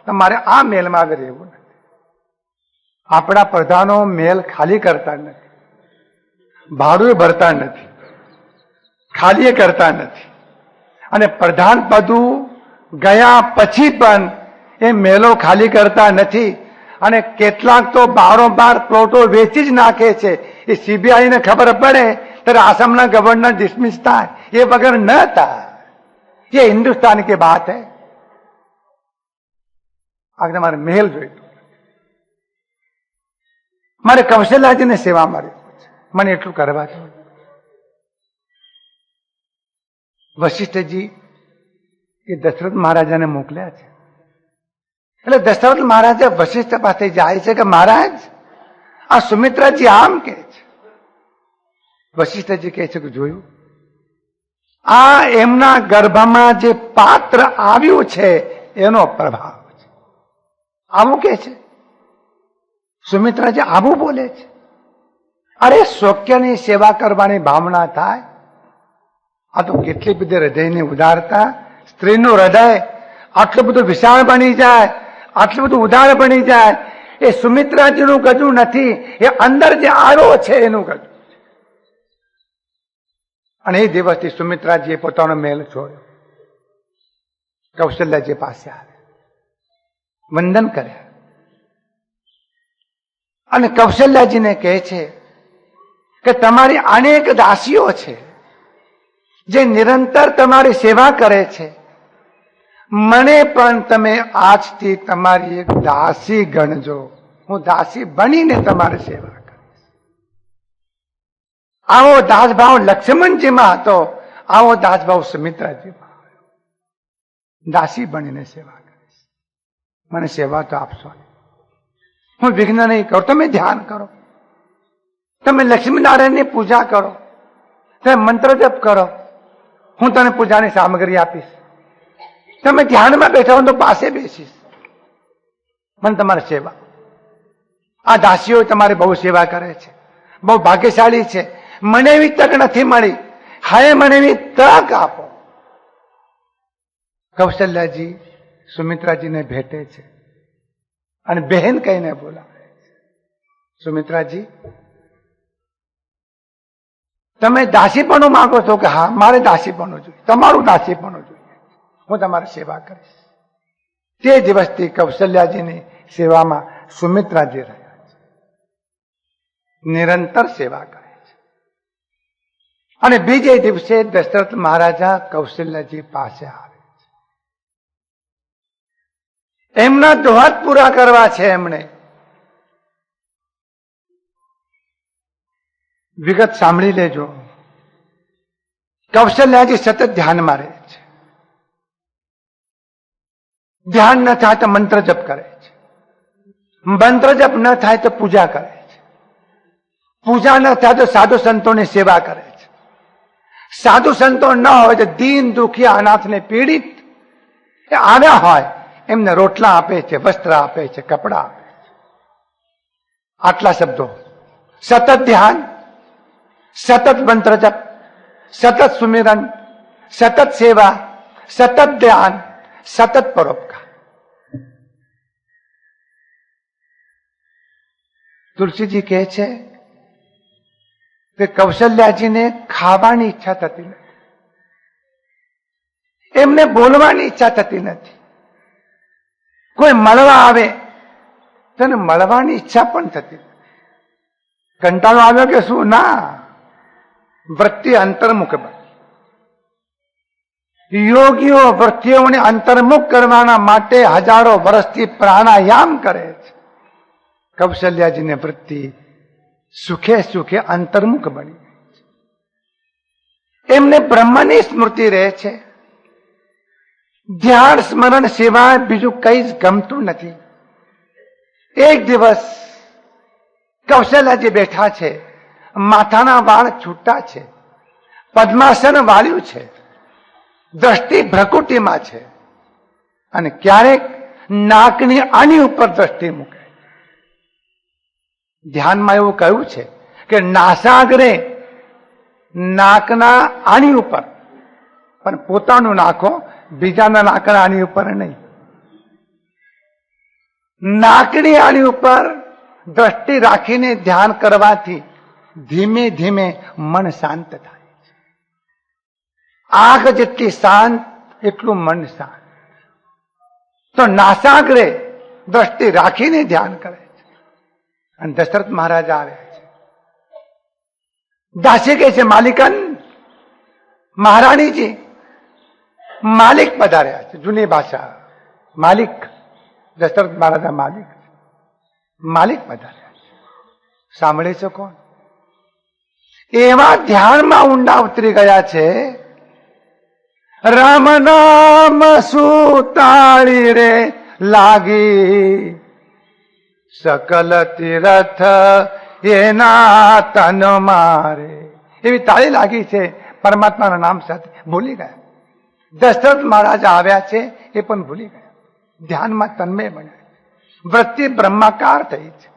Speaker 1: તો મારે આ મહેલમાં આગળ રહેવું નથી. આપણા પ્રધાનો મહેલ ખાલી કરતા નથી, ભાડું ભરતા નથી, ખાલી કરતા નથી. અને પ્રધાન પદું ગયા પછી પણ એ મહેલો ખાલી કરતા નથી. અને કેટલાક તો બારોબાર પ્લોટો વેચી જ નાખે છે. એ સીબીઆઈ ને ખબર પડે ત્યારે આસામના ગવર્નર ડિસમિસ થાય. એ વગર ન થાય. ये हिंदुस्तान की बात है. आगे हमारे महल जो મારે કૌશલ્યાજીને સેવા મળી, મને એટલું કરવા દો. વશિષ્ઠજી એ દશરથ મહારાજાને મોકલ્યા છે. એટલે દશરથ મહારાજા વશિષ્ઠ પાસે જાય છે કે મહારાજ આ સુમિત્રાજી આમ કે છે. વશિષ્ઠજી કહે છે કે જોયું, આ એમના ગર્ભમાં જે પાત્ર આવ્યું છે એનો પ્રભાવ છે. આવું કે છે સુમિત્રાજી, આવું બોલે છે. અરે શોક્યની સેવા કરવાની ભાવના થાય. આ તો કેટલી બધી હૃદયની ઉદારતા. સ્ત્રીનું હૃદય આટલું બધું વિશાળ બની જાય, આટલું બધું ઉદાર બની જાય. એ સુમિત્રાજીનું ગજું નથી, એ અંદર જે આવ્યો છે એનું ગજું. અને એ દિવસથી સુમિત્રાજીએ પોતાનો મહેલ છોડ્યો, કૌશલ્યાજી પાસે આવે, વંદન કર્યા અને કૌશલ્યાજીને કહે છે કે તમારી અનેક દાસીઓ છે જે નિરંતર તમારી સેવા કરે છે. મને પણ તમે આજથી તમારી એક દાસી ગણજો. હું દાસી બનીને તમારી સેવા કરીશ. આવો દાસભાવ લક્ષ્મણજીમાં હતો, આવો દાસભાવ સુમિત્રાજીમાં આવ્યો. દાસી બનીને સેવા કરીશ, મને સેવા તો આપશો નહીં. હું વિઘ્ન નહીં કરું. તમે ધ્યાન કરો, તમે લક્ષ્મીનારાયણની પૂજા કરો, તમે મંત્ર જપ કરો, હું તને પૂજાની સામગ્રી આપીશ. તમે ધ્યાનમાં બેઠા હો તો પાસે બેસીશ, મને તમારી સેવા. આ દાસીઓ તમારી બહુ સેવા કરે છે, બહુ ભાગ્યશાળી છે. મને એવી તક નથી મળી, હવે મને એવી તક આપો. કૌશલ્યાજી સુમિત્રાજીને ભેટે છે અને બહેન કહીને બોલાવે છે. સુમિત્રાજી, તમે દાસીપણું માંગો છો કે હા, મારે દાસીપણું જોઈએ, તમારું દાસીપણું જોઈએ, હું તમારી સેવા કરીશ. તે દિવસથી કૌશલ્યાજીની સેવામાં સુમિત્રાજી રહ્યા છે, નિરંતર સેવા કરે છે. અને બીજે દિવસે દશરથ મહારાજા કૌશલ્યાજી પાસે આવે છે. એમના દોહાત પૂરા કરવા છે. એમણે વિગત સાંભળી લેજો. કૌશલ્યાજી સતત ધ્યાનમાં રહે છે. ધ્યાન ન થાય તો મંત્ર જપ કરે છે, મંત્ર જપ ન થાય તો પૂજા કરે છે, પૂજા ન થાય તો સાધુ સંતોની સેવા કરે છે, સાધુ સંતો ન હોય તો દીન દુખિયા અનાથને પીડિત એ આવ્યા હોય એમને રોટલા આપે છે, વસ્ત્ર આપે છે, કપડા આપે છે. આટલા શબ્દો. સતત ધ્યાન, સતત મંત્ર જપ, સતત સુમિરન, સતત સેવા, સતત ધ્યાન, સતત પરોપકાર. તુલસીજી કહે છે કે કૌશલ્યાજીને ખાવાની ઈચ્છા થતી નથી, એમને બોલવાની ઈચ્છા થતી નથી. કોઈ મળવા આવે તેને મળવાની ઈચ્છા પણ થતી નથી. કંટાળો આવ્યો કે શું? ના, વૃત્તિ અંતર્મુખ બની. યોગીઓ વૃત્તિઓને અંતર્મુખ કરવાના માટે હજારો વર્ષથી પ્રાણાયામ કરે છે. કૌશલ્યાજીને વૃત્તિ સુખે સુખે અંતર્મુખ બની છે. એમને બ્રહ્મની સ્મૃતિ રહે છે. ધ્યાન સ્મરણ સિવાય બીજું કઈ જ ગમતું નથી. એક દિવસ કૌશલ્યાજી બેઠા છે, માથાના વાળ છૂટા છે, પદ્માસન વાળ્યું છે, દ્રષ્ટિ ભ્રકુટીમાં છે અને ક્યારેક નાકની આની ઉપર દ્રષ્ટિ મૂકે. ધ્યાનમાં એવું કહ્યું છે કે નાસાગ્રે, નાકના આની ઉપર, પણ પોતાનું નાખો, બીજાના નાકના આની ઉપર નહીં. નાકની આની ઉપર દ્રષ્ટિ રાખીને ધ્યાન કરવાથી ધીમે ધીમે મન શાંત થાય છે. આંખ જેટલી શાંત એટલું મન શાંત. તો નાસાગ્રે દ્રષ્ટિ રાખીને ધ્યાન કરે છે. અને દશરથ મહારાજ આવ્યા છે. દાસી કહે છે, માલિકન, મહારાણીજી, માલિક પધાર્યા છે. જૂની ભાષા માલિક, દશરથ મહારાજા માલિક, માલિક પધાર્યા છે. સાંભળે છો કોણ? એવા ધ્યાનમાં ઊંડા ઉતરી ગયા છે. રામ નામ સુતાળી રે લાગી, સકલ તીરથ એના તન મારે. એવી તાળી લાગી છે પરમાત્માના નામ સાથે. ભૂલી ગયા. દશરથ મહારાજ આવ્યા છે એ પણ ભૂલી ગયા. ધ્યાનમાં તન્મય બન્યા. વૃત્તિ બ્રહ્માકાર થઈ છે.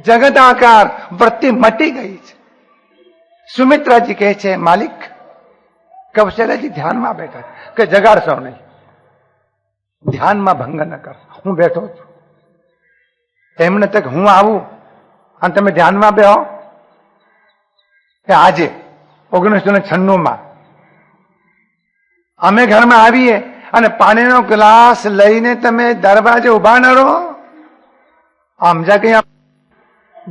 Speaker 1: જગદાકાર વૃત્તિ મટી ગઈ છે. સુમિત્રાજી કહે છે, માલિક કૌશલ્યાજી ધ્યાનમાં બેઠા કે જગાડશો નહીં, ધ્યાનમાં ભંગ ન કર, હું બેઠો છું. એમને તક હું આવું અને તમે ધ્યાનમાં બેહો. કે આજે 1996 અમે ઘરમાં આવીએ અને પાણીનો ગ્લાસ લઈને તમે દરવાજે ઉભા ન રહો. આમ જા કે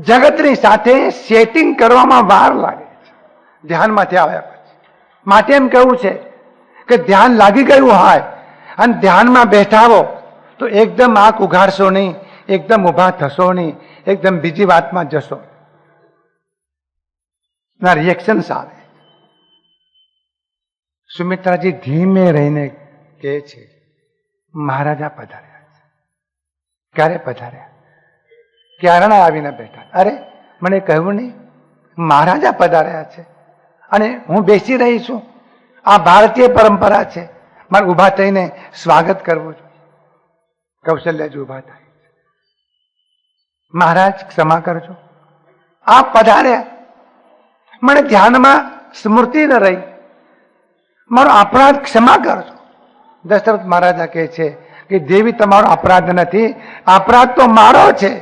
Speaker 1: જગતની સાથે સેટિંગ કરવામાં વાર લાગે છે ધ્યાનમાંથી આવ્યા પછી. માટે એમ કહેવું છે કે ધ્યાન લાગી ગયું હોય અને ધ્યાનમાં બેઠા હો તો એકદમ આંખ ઉઘાડશો નહીં, એકદમ ઉભા થશો નહીં, એકદમ બીજી વાતમાં જશો ના રિએક્શન્સ આવે. સુમિત્રાજી ધીમે રહીને કહે છે, મહારાજા પધાર્યા છે. ક્યારે પધાર્યા? ક્યારના આવીને બેઠા. અરે મને કહ્યું નહીં, મહારાજા પધાર્યા છે અને હું બેસી રહી છું. આ ભારતીય પરંપરા છે, મારે ઉભા થઈને સ્વાગત કરવું જોઈએ. કૌશલ્યાજી ઉભા થાય. મહારાજ ક્ષમા કરજો, આપ પધાર્યા, મને ધ્યાનમાં સ્મૃતિ ન રહી, મારો અપરાધ ક્ષમા કરજો. દશરથ મહારાજા કહે છે કે દેવી તમારો અપરાધ નથી, અપરાધ તો મારો છે.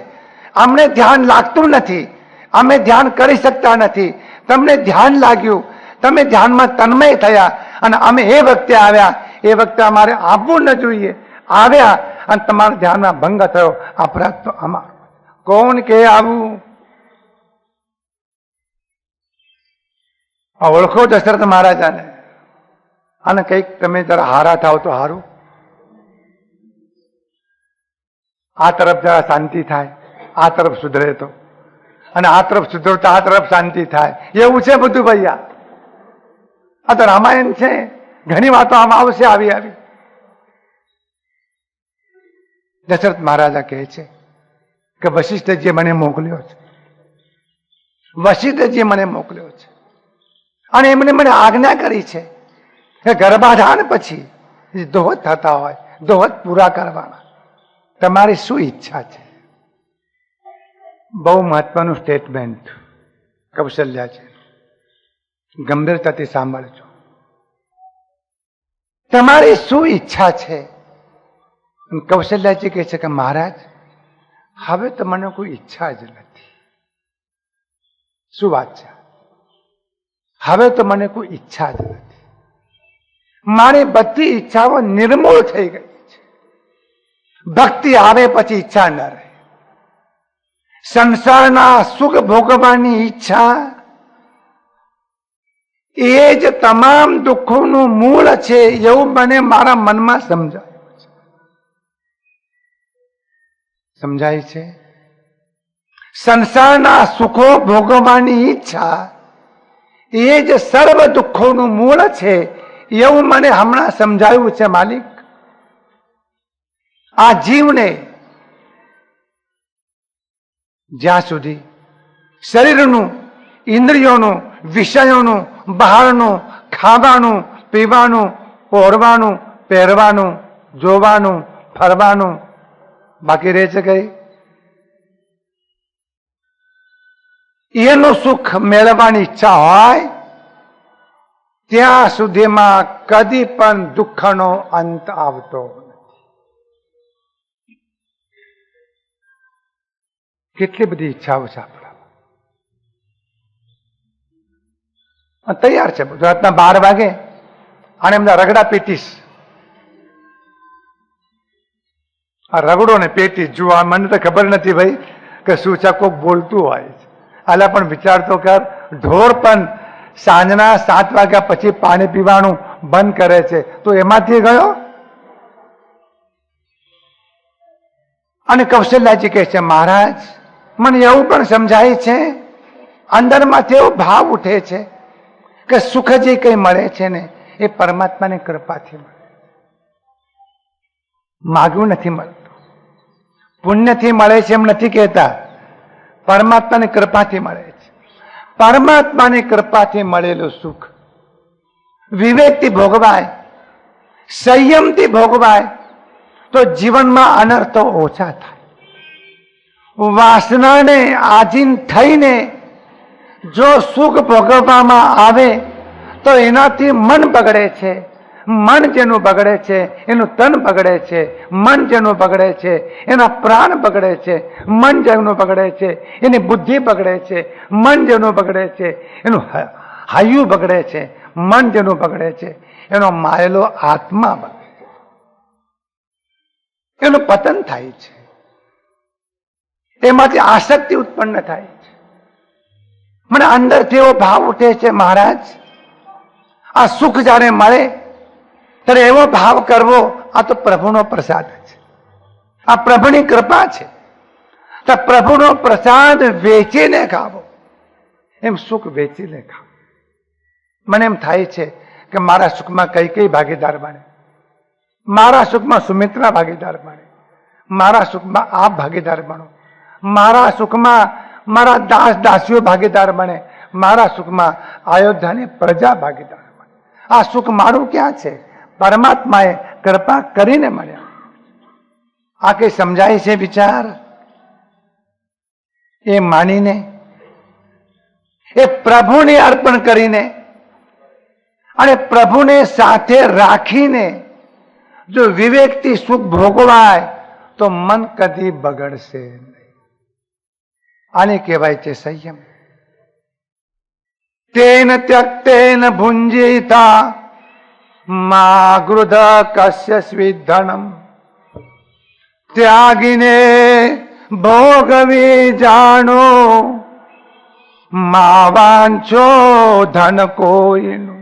Speaker 1: અમને ધ્યાન લાગતું નથી, અમે ધ્યાન કરી શકતા નથી. તમને ધ્યાન લાગ્યું, તમે ધ્યાનમાં તન્મય થયા અને અમે એ વખતે આવ્યા, એ વખતે અમારે આવવું ન જોઈએ. આવ્યા અને તમારા ધ્યાનમાં ભંગ થયો, અપરાધ તો અમારો. કોણ કે આવું? ઓળખો દશરથ મહારાજાને અને કઈક તમે જરા હારા થાવ તો હારું. આ તરફ જરા શાંતિ થાય, આ તરફ સુધરે તો, અને આ તરફ સુધરો તો આ તરફ શાંતિ થાય. એવું છે બધું ભૈયા. આ તો રામાયણ છે, ઘણી વાતો આમાં આવશે આવી આવી. દશરથ મહારાજા કહે છે કે વશિષ્ઠજીએ મને મોકલ્યો છે, વશિષ્ઠજીએ મને મોકલ્યો છે અને એમને મને આજ્ઞા કરી છે કે ગર્ભાધાન પછી દોહત થતા હોય, દોહત પૂરા કરવાના. તમારી શું ઈચ્છા છે? બહુ મહત્વનું સ્ટેટમેન્ટ કૌશલ્યા છે, ગંભીરતાથી સાંભળજો. તમારી શું ઈચ્છા છે? કૌશલ્યાજી કહે છે કે મહારાજ હવે તો મને કોઈ ઈચ્છા જ નથી. શું વાત છે? હવે તો મને કોઈ ઈચ્છા જ નથી. મારી બધી ઈચ્છાઓ નિર્મૂળ થઈ ગઈ છે. ભક્તિ આવે પછી ઈચ્છા ન રહે. સંસારના સુખ ભોગવવાની ઈચ્છા એ જ તમામ દુઃખોનું મૂળ છે, એવું મને મારા મનમાં સમજાયું છે. સમજાય છે? સંસારના સુખો ભોગવવાની ઈચ્છા એ જ સર્વ દુઃખોનું મૂળ છે, એવું મને હમણાં સમજાયું છે માલિક. આ જીવને જ્યાં સુધી શરીરનું, ઇન્દ્રિયોનું, વિષયોનું, બહારનું, ખાવાનું, પીવાનું, ઓરવાનું, પહેરવાનું, જોવાનું, ફરવાનું બાકી રહે છે કઈ? એનું સુખ મેળવવાની ઈચ્છા હોય ત્યાં સુધીમાં કદી પણ દુઃખનો અંત આવતો નથી. કેટલી બધી ઈચ્છાઓ છે આપણા. તૈયાર છે રાતના 12 વાગે અને એમના રગડા પેટીસ. આ રગડો ને પેટીસ જુઓ, મને તો ખબર નથી ભાઈ કે શું છે, કોક બોલતું હોય છે. આલા પણ વિચાર તો કર, ઢોર પણ સાંજના 7 વાગ્યા પછી પાણી પીવાનું બંધ કરે છે, તો એમાંથી ગયો. અને કૌશલ્યાજી કહે છે મહારાજ મને એવું પણ સમજાય છે, અંદરમાંથી એવો ભાવ ઉઠે છે કે સુખ જે કંઈ મળે છે ને એ પરમાત્માની કૃપાથી મળે, માગ્યું નથી મળતું, પુણ્યથી મળે છે એમ નથી કહેતા, પરમાત્માની કૃપાથી મળે છે. પરમાત્માની કૃપાથી મળેલું સુખ વિવેકથી ભોગવાય, સંયમથી ભોગવાય તો જીવનમાં અનર્થો ઓછા થાય. વાસનાને આધીન થઈને જો સુખ ભોગવવામાં આવે તો એનાથી મન બગડે છે. મન જેનું બગડે છે એનું તન બગડે છે, મન જેનું બગડે છે એના પ્રાણ બગડે છે, મન જેનું બગડે છે એની બુદ્ધિ બગડે છે, મન જેનું બગડે છે એનું હૈયું બગડે છે, મન જેનું બગડે છે એનો માયેલો આત્મા બગડે છે, એનું પતન થાય છે, એમાંથી આસક્તિ ઉત્પન્ન થાય છે. મને અંદરથી એવો ભાવ ઉઠે છે, મહારાજ આ સુખ જ્યારે મળે ત્યારે એવો ભાવ કરવો, આ તો પ્રભુનો પ્રસાદ છે, આ પ્રભુની કૃપા છે. તો પ્રભુનો પ્રસાદ વેચીને ખાવો, એમ સુખ વેચીને ખાવો. મને એમ થાય છે કે મારા સુખમાં કઈ કઈ ભાગીદાર બને, મારા સુખમાં સુમિત્રા ભાગીદાર બને, મારા સુખમાં આપ ભાગીદાર બનો, મારા સુખમાં મારા દાસ દાસીઓ ભાગીદાર બને, મારા સુખમાં અયોધ્યાની પ્રજા ભાગીદાર બને. આ સુખ મારું ક્યાં છે? પરમાત્માએ કૃપા કરીને મળ્યા. આ કઈ સમજાય છે વિચાર? એ માનીને, એ પ્રભુને અર્પણ કરીને અને પ્રભુને સાથે રાખીને જો વિવેકથી સુખ ભોગવાય તો મન કદી બગડશે નહીં. આને કહેવાય છે સંયમ. તેન ત્યક્તેન ભુંજીતા મા ગૃધ કસ્ય સ્વિધનમ. ત્યાગીને ભોગવી જાણો મા વાંચો ધન કોઈનું.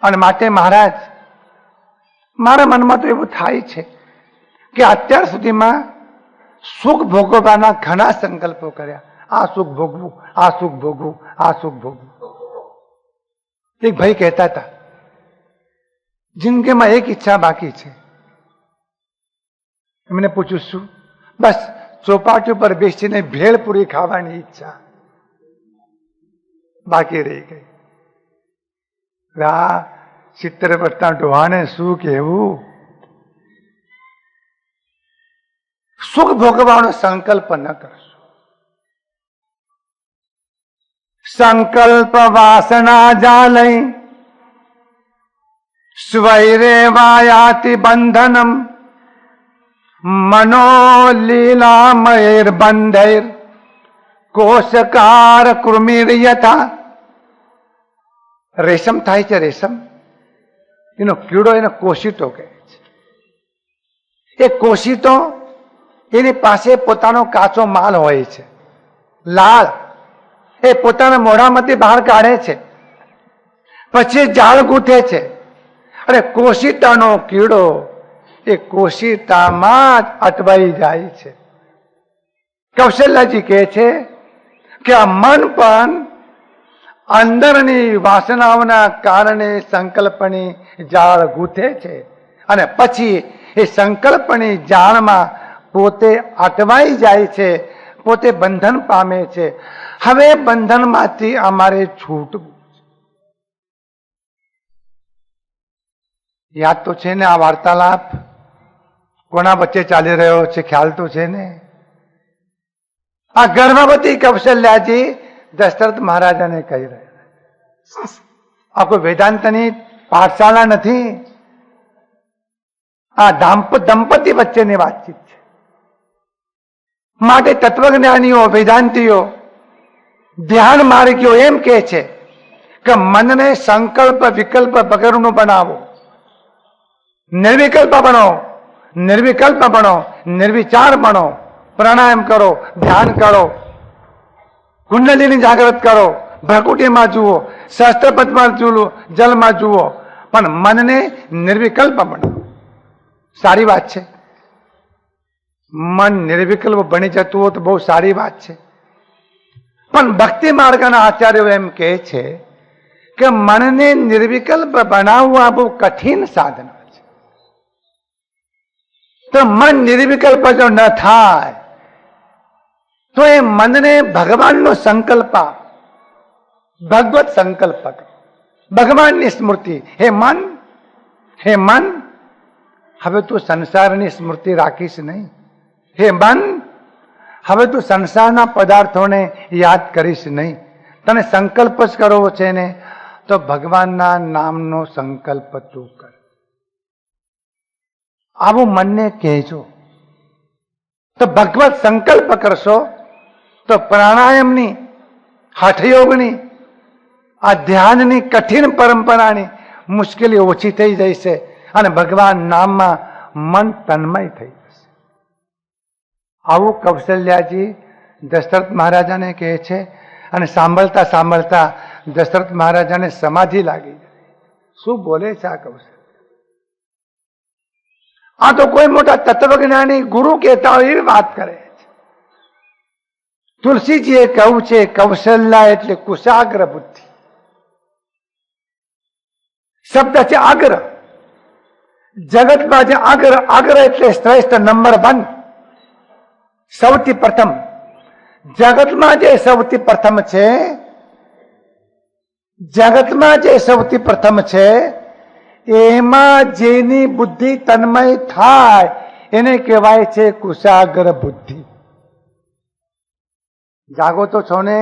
Speaker 1: અને માટે મહારાજ મારા મનમાં તો એવું થાય છે કે અત્યાર સુધીમાં સુખ ભોગવવાના ઘણા સંકલ્પો કર્યા. આ સુખ ભોગવું, આ સુખ ભોગવું, આ સુખ ભોગવું. એક ભાઈ કહેતા હતા જિંદગીમાં એક ઈચ્છા બાકી છે. એમને પૂછ્યું શું? બસ ચોપાટી ઉપર બેસીને ભેળપુરી ખાવાની ઈચ્છા બાકી રહી ગઈ. 70 વર્ષના ડોહાને શું કહેવું? સુખ ભોગવવાનો સંકલ્પ ન કરશો. સંકલ્પ વાસના જાલય સ્વૈરે વાયાતિ બંધનમ મનો લીલામયર બંધૈર કોશકાર કૃમિર યથા. રેશમ થાય છે, રેશમ એનો કીડો એને કોશિતો કહે છે. એ કોશિતો એની પાસે પોતાનો કાચો માલ હોય છે, લાળ. એ પોતાના મોઢામાંથી બહાર કાઢે છે, પછી જાળ ગૂંથે છે. અને કોશિતાનો કીડો એ કોશિતામાં જ અટવાઈ જાય છે. કૌશલ્યજી કહે છે કે આ મન પણ અંદરની વાસનાઓના કારણે સંકલ્પની જાળ ગૂંથે છે અને પછી એ સંકલ્પની જાળમાં પોતે અટવાઈ જાય છે, પોતે બંધન પામે છે. હવે બંધનમાંથી અમારે છૂટવું. યાદ તો છે ને આ વાર્તાલાપ કોના વચ્ચે ચાલી રહ્યો છે? ખ્યાલ તો છે ને? આ ગર્ભવતી કૌશલ્યાજી દશરથ મહારાજાને કહી રહ્યા. આ કોઈ વેદાંતની પાઠશાળા નથી, આ દંપતી વચ્ચેની વાતચીત છે. માટે તત્વજ્ઞાનીઓ, વેદાંતીઓ, ધ્યાન માર્ગીઓ એમ કહે છે કે મનને સંકલ્પ વિકલ્પ વગરનું બનાવો. નિર્વિકલ્પ બનો, નિર્વિકલ્પ બનો, નિર્વિચાર બનો. પ્રાણાયામ કરો, ધ્યાન કરો, કુંડલીની જાગૃત કરો, ભ્રકુટીમાં જુઓ, શસ્ત્રપદમાં જુઓ, જલમાં જુઓ, પણ મનને નિર્વિકલ્પ બનાવો. સારી વાત છે. મન નિર્વિકલ્પ બની જતું હોય તો બહુ સારી વાત છે, પણ ભક્તિ માર્ગના આચાર્યો એમ કહે છે કે મનને નિર્વિકલ્પ બનાવવા બહુ કઠિન સાધના છે. તો મન નિર્વિકલ્પ જો ન થાય તો એ મનને ભગવાનનો સંકલ્પ, ભગવત સંકલ્પ, ભગવાનની સ્મૃતિ. હે મન, હવે તું સંસારની સ્મૃતિ રાખીશ નહીં. હે મન, હવે તું સંસારના પદાર્થોને યાદ કરીશ નહીં. તને સંકલ્પ જ કરવો છે ને તો ભગવાનના નામનો સંકલ્પ તું કર. આવું મનને કહેજો. તો ભગવત સંકલ્પ કરશો તો પ્રાણાયામની, હઠયોગની, આ ધ્યાનની કઠિન પરંપરાની મુશ્કેલી ઓછી થઈ જશે અને ભગવાન નામમાં મન તન્મય થઈ જશે. આવું કૌશલ્યાજી દશરથ મહારાજાને કહે છે અને સાંભળતા સાંભળતા દશરથ મહારાજાને સમાધિ લાગી જાય. શું બોલે છે આ કૌશલ્ય? આ તો કોઈ મોટા તત્વજ્ઞાની ગુરુ કહેતા હોય એવી વાત કરે છે. તુલસીજીએ કહ્યું છે કૌશલ્યા એટલે કુશાગ્ર બુદ્ધિ. શબ્દ છે આગ્રહ. જગતમાં જે આગ્રહ એટલે શ્રેષ્ઠ, નંબર 1, સૌથી પ્રથમ. જગતમાં જે સૌથી પ્રથમ છે, જગતમાં જે સૌથી પ્રથમ છે એમાં જેની બુદ્ધિ તન્મય થાય એને કહેવાય છે કુશાગ્ર બુદ્ધિ. જાગો તો છો ને?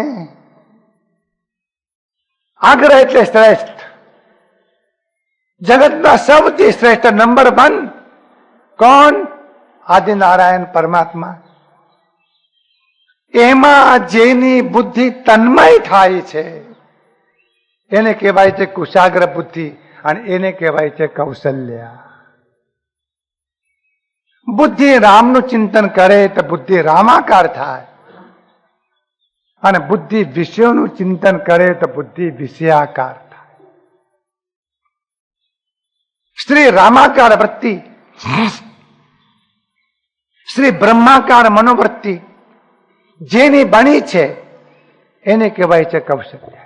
Speaker 1: આગ્રહ એટલે શ્રેષ્ઠ. જગતમાં સૌથી શ્રેષ્ઠ નંબર 1 કોણ? આદિનારાયણ પરમાત્મા. એમાં જેની બુદ્ધિ તન્મય થાય છે એને કહેવાય છે કુશાગ્ર બુદ્ધિ અને એને કહેવાય છે કૌશલ્ય. બુદ્ધિ રામનું ચિંતન કરે તો બુદ્ધિ રામાકાર થાય અને બુદ્ધિ વિષયોનું ચિંતન કરે તો બુદ્ધિ વિષયાકાર થાય. શ્રી રામાકાર વૃત્તિ, શ્રી બ્રહ્માકાર મનોવૃત્તિ જેની બની છે એને કહેવાય છે કૌશલ્ય.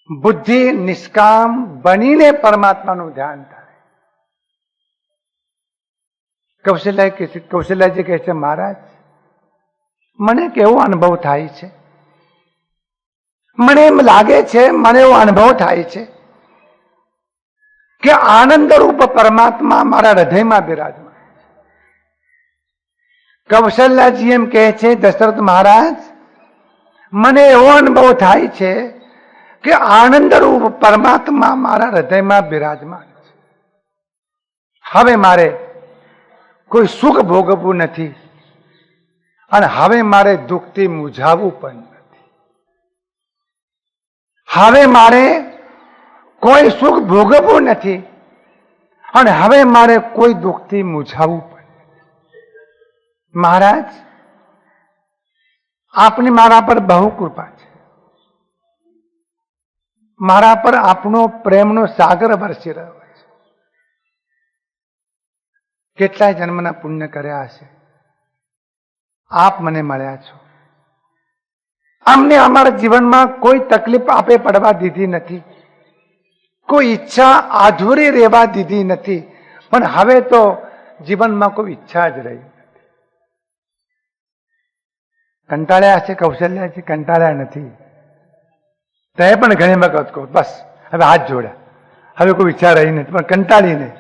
Speaker 1: બુદ્ધિ નિષ્કામ બનીને પરમાત્માનું ધ્યાન થાય. કૌશલ્યાજી કહે છે મહારાજ મને કેવો અનુભવ થાય છે, મને એમ લાગે છે, મને એવો અનુભવ થાય છે કે આનંદ રૂપ પરમાત્મા મારા હૃદયમાં બિરાજમાન છે. કૌશલ્યાજી એમ કહે છે દશરથ મહારાજ મને એવો અનુભવ થાય છે કે આનંદ રૂપ પરમાત્મા મારા હૃદયમાં બિરાજમાન છે. હવે મારે કોઈ સુખ ભોગવવું નથી અને હવે મારે દુઃખથી મૂંઝાવવું પણ નથી. હવે મારે કોઈ સુખ ભોગવવું નથી અને હવે મારે કોઈ દુઃખથી મૂંઝાવવું પણ નથી. મહારાજ આપની મારા પર બહુ કૃપા છે. મારા પર આપનો પ્રેમનો સાગર વરસી રહ્યો છે. કેટલાય જન્મના પુણ્ય કર્યા હશે, આપ મને મળ્યા છો. અમને અમારા જીવનમાં કોઈ તકલીફ આપે પડવા દીધી નથી, કોઈ ઈચ્છા અધૂરી રહેવા દીધી નથી, પણ હવે તો જીવનમાં કોઈ ઈચ્છા જ રહી નથી. કંટાળ્યા હશે કૌશલ્યાજી? કંટાળ્યા નથી. તે પણ ઘણી વખત કહો બસ હવે હાથ જોડ્યા, હવે કોઈ ઈચ્છા રહી નથી, પણ કંટાળી નહીં.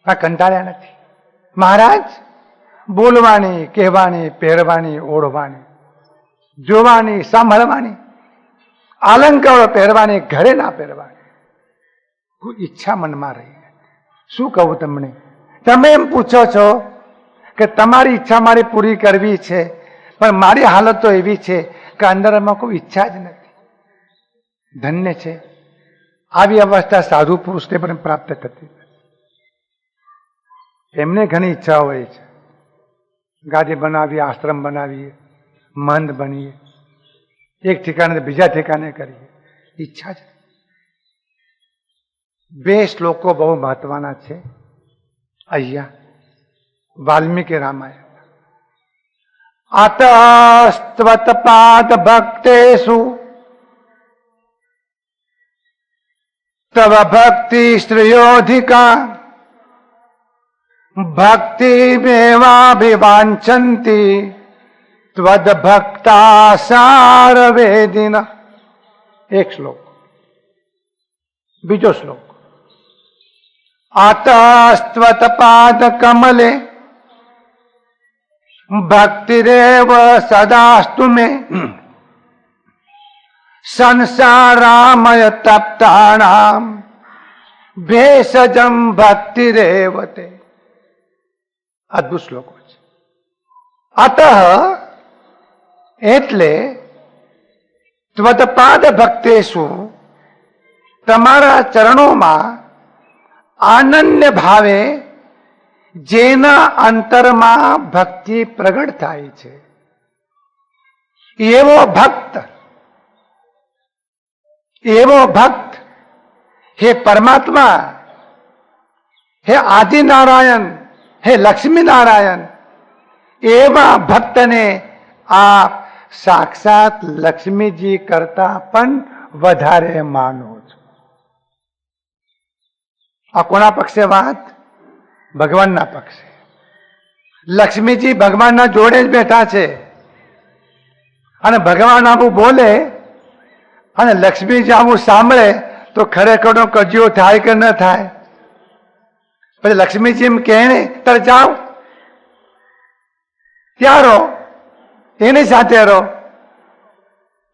Speaker 1: આ કંટાળ્યા નથી. મહારાજ બોલવાની, કહેવાની, પહેરવાની, ઓઢવાની, જોવાની, સાંભળવાની, અલંકારો પહેરવાની, ઘરે ના પહેરવાની, કોઈ ઈચ્છા મનમાં રહી નથી. શું કહું તમને? તમે એમ પૂછો છો કે તમારી ઈચ્છા મારી પૂરી કરવી છે, પણ મારી હાલત તો એવી છે કે અંદરમાં કોઈ ઈચ્છા જ નથી. ધન્ય છે આવી અવસ્થા સાધુ પુરુષને પણ પ્રાપ્ત થતી. એમને ઘણી ઈચ્છા હોય છે, ગાદી બનાવીએ, આશ્રમ બનાવીએ, મંદ બનીએ, એક ઠેકાણે બીજા ઠેકાણે કરીએ, ઈચ્છા છે. 2 શ્લોકો બહુ મહત્વના છે અહીંયા. वाल्मीकि रामायण। अतस्त्वत्पाद भक्तेषु तव भक्ति श्रेयोधिका भक्ति मेवाभिवांछन्ति त्वद भक्ता सार वेदिना। एक श्लोक। बीजो श्लोक। अतस्त्वत्पाद कमले भक्तिरेव सदास्तु मे संसारामय तप्तानां भेषजं भक्तिरेव ते। अद्भुत श्लोक છે। अतः એટલે ત્વત્પાદ ભક્તેષુ તમારા ચરણોમાં આનન્ય ભાવે જેના અંતરમાં ભક્તિ પ્રગટ થાય છે એવો ભક્ત હે પરમાત્મા, હે આદિનારાયણ, હે લક્ષ્મીનારાયણ, એવા ભક્તને આપ સાક્ષાત લક્ષ્મીજી કરતા પણ વધારે માનો છો। આ કોના પક્ષે વાત? ભગવાનના પક્ષે। લક્ષ્મીજી ભગવાનના જોડે જ બેઠા છે અને ભગવાન આવું બોલે અને લક્ષ્મીજી આવું સાંભળે તો ખરેખરનો કજિયો થાય કે ન થાય? પછી લક્ષ્મીજી એમ કહે ને તારે જાઓ, ત્યાં રહો, એની સાથે રહો।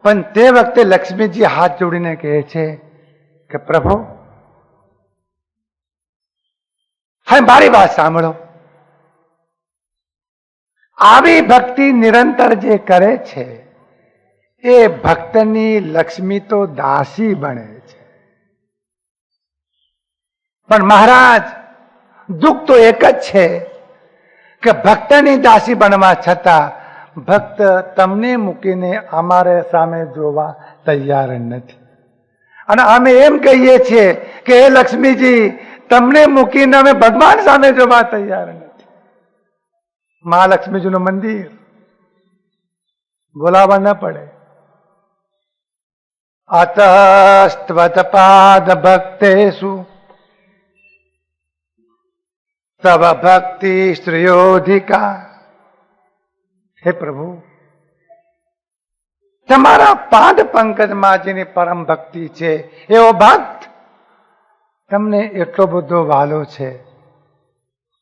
Speaker 1: પણ તે વખતે લક્ષ્મીજી હાથ જોડીને કહે છે કે પ્રભુ હવે મારી વાત સાંભળો। આવી ભક્તિ નિરંતર જે કરે છે એ ભક્તની લક્ષ્મી તો દાસી બને છે। પણ મહારાજ દુઃખ તો એક જ છે કે ભક્તની દાસી બનવા છતાં ભક્ત તમને મૂકીને અમારે સામે જોવા તૈયાર નથી અને અમે એમ કહીએ છીએ કે હે લક્ષ્મીજી તમને મૂકીને અમે ભગવાન સામે જોવા તૈયાર નથી। મહાલક્ષ્મીજીનું મંદિર બોલાવવા ન પડે। અતસ્ત્વત્પાદ ભક્તેષુ તવ ભક્તિ શ્રેયોધિકા। હે પ્રભુ તમારા પાદ પંકજમાં જેની પરમ ભક્તિ છે એવો ભક્ત તમને એટલો બધો વાલો છે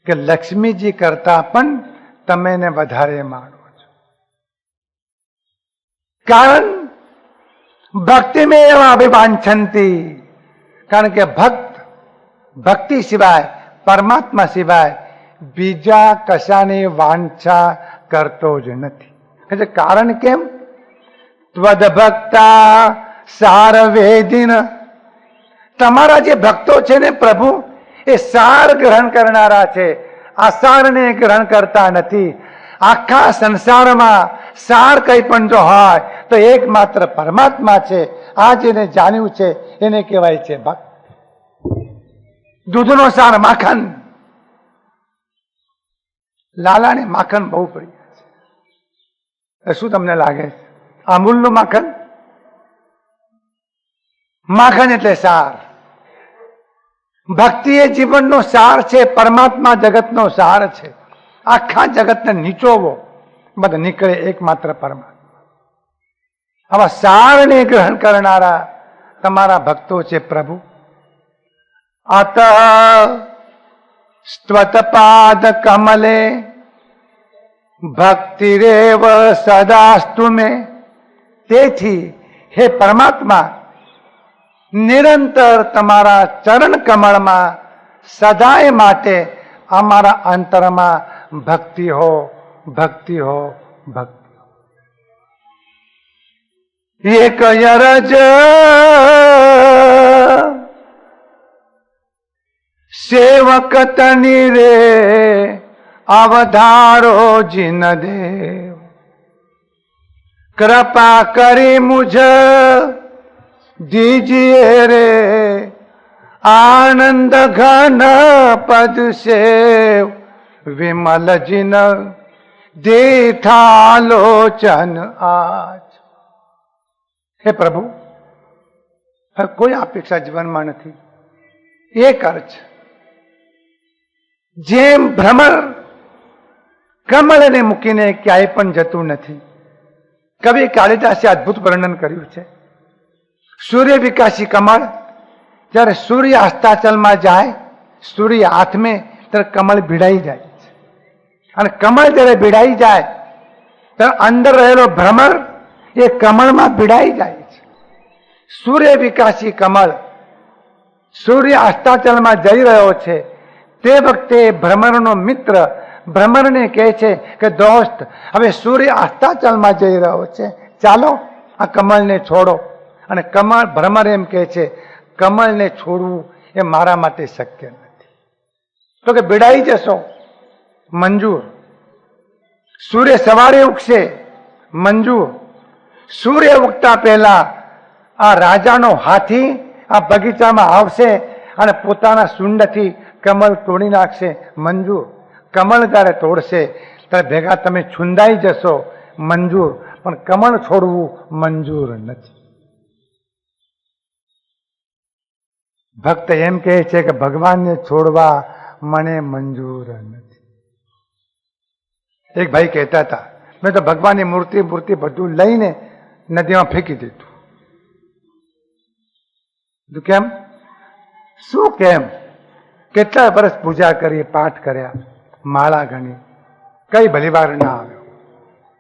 Speaker 1: કે લક્ષ્મીજી કરતા પણ તમે એને વધારે માનો છો। કારણ ભક્તિ મેં એવા અભિવાંછંતી, કારણ કે ભક્તિ સિવાય, પરમાત્મા સિવાય બીજા કશાની વાંછા કરતો જ નથી। કારણ કેમ? ત્વદ ભક્તા સાર વેદિન, તમારા જે ભક્તો છે ને પ્રભુ એ સાર ગ્રહણ કરનારા છે, આસારને ગ્રહણ કરતા નથી। આખા સંસારમાં સાર કંઈ પણ જો હોય તો એકમાત્ર પરમાત્મા છે। આ જેને જાણ્યું છે એને કહેવાય છે ભક્ત। દૂધનો સાર માખણ, લાલાને માખણ બહુ પ્રિય છે। શું તમને લાગે છે? અમૂલનું માખણ? માખણ એટલે સાર। ભક્તિ એ જીવનનો સાર છે, પરમાત્મા જગતનો સાર છે। આખા જગતને નીચોવો બધા નીકળે એકમાત્ર પરમાત્મા। આવા સારને ગ્રહણ કરનારા તમારા ભક્તો છે પ્રભુ। અત સ્ત્વત્પાદ કમલે ભક્તિરેવ સદાસ્તુ મે। તેથી હે પરમાત્મા નિરંતર તમારા ચરણ કમળમાં સદાય માટે અમારા અંતરમાં ભક્તિ હો, ભક્તિ હો, ભક્તિ હો। એક યરજ સેવક તની રે અવધારો જીન દેવ। कृपा करी मुझ दीजिए रे आनंद घन पद से विमल जिन देखा लोचन आज। हे प्रभु, कोई अपेक्षा जीवन में नहीं। एक अर्थ जेम भ्रमर कमल ने मूकीने क्याय पण जतुं नथी। कवि कालिदासे अद्भुत वर्णन कर्युं छे। सूर्य विकासी कमल जયારે सूर्य अस्ताचल में जाए, सूर्य हाथ में ત્યારે कमल भीड़ाई जाए અને कमल जયારે भीड़ाई जाए ત્યારે अंदर रहेलो भ्रमर ये कमल में भीड़ाई जाए। सूर्य विकासी कमल सूर्य अस्ताचल में जई रह्यो छे ते वखते भ्रमरनो मित्र भ्रमर ने कहे छे कि दोस्त हवे सूर्य अस्ताचल में जई रह्यो छे, चालो आ कमल ने छोड़ो। अने कमल भ्रमर एम कहे छे कमल ने छोड़वू ए मारा माटे शक्य नथी, तो के भीड़ाई जशो, मंजूर। सूर्य सवारे उगशे, मंजूर। सूर्य उगता पहला आ राजानो हाथी आ बगीचा में आवशे अने पोताना सूंडथी कमल तोड़ी नाखशे, मंजूर। कमल त्यारे तोड़शे त्यारे भेगा तमे छुंदाई जशो, मंजूर। पण कमल छोड़वू मंजूर नथी। भक्त एम कहे छे कि भगवान ने छोड़वा मने मंजूर नथी। एक भाई कहता था मैं तो भगवान की मूर्ति मूर्ति बधुं लईने नदी में फेंकी दीधुं। तो केम शू केम केटला वर्ष पूजा करी, पाठ कर्या, माळा गणी, कई भलीवार ना आव्यो।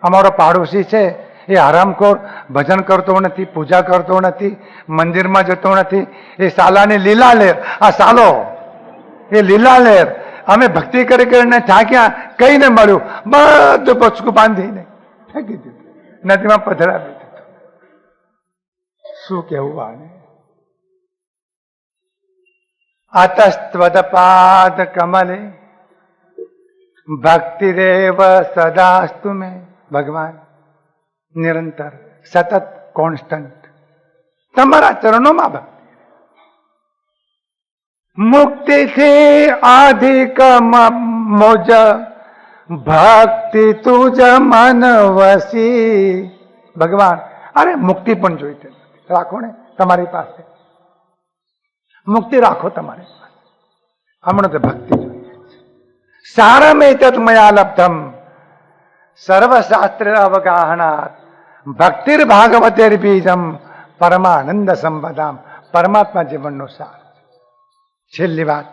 Speaker 1: अमारो पाड़ोशी छे ए हरामखोर भजन करतो नथी, पूजा करतो नथी, मंदिर में जतो नथी। ए सालाने लीला लेर, आ सालो ए लीला लेर अमे भक्ति करे કરીને થાક્યા, કઈ ને મળ્યું, બધું પચકું બાંધીને ફેંકી દીધું, નદીમાં પધરાવી દીધું। શું કહેવું આને? આતસ્ત્વદપાદ કમલે ભક્તિરેવ સદાસ્તુ મે। ભગવાન નિરંતર સતત કોન્સ્ટન્ટ તમારા ચરણોમાં ભક્તિ। मुक्ति थी अधिक मोज भक्ति तुझ मन वसी। भगवान अरे मुक्ति पण जोईते राखो ने तमारी पासे, मुक्ति राखो तमारी पासे, हमणे तो भक्ति जोईए। सारमेतत् मया लब्धम सर्वशास्त्र अवगाहनात् भक्तिर्भागवतेर्बीजम परमानंद संपदाम। परमात्मा जीवन नो सार। छेल्ली बात,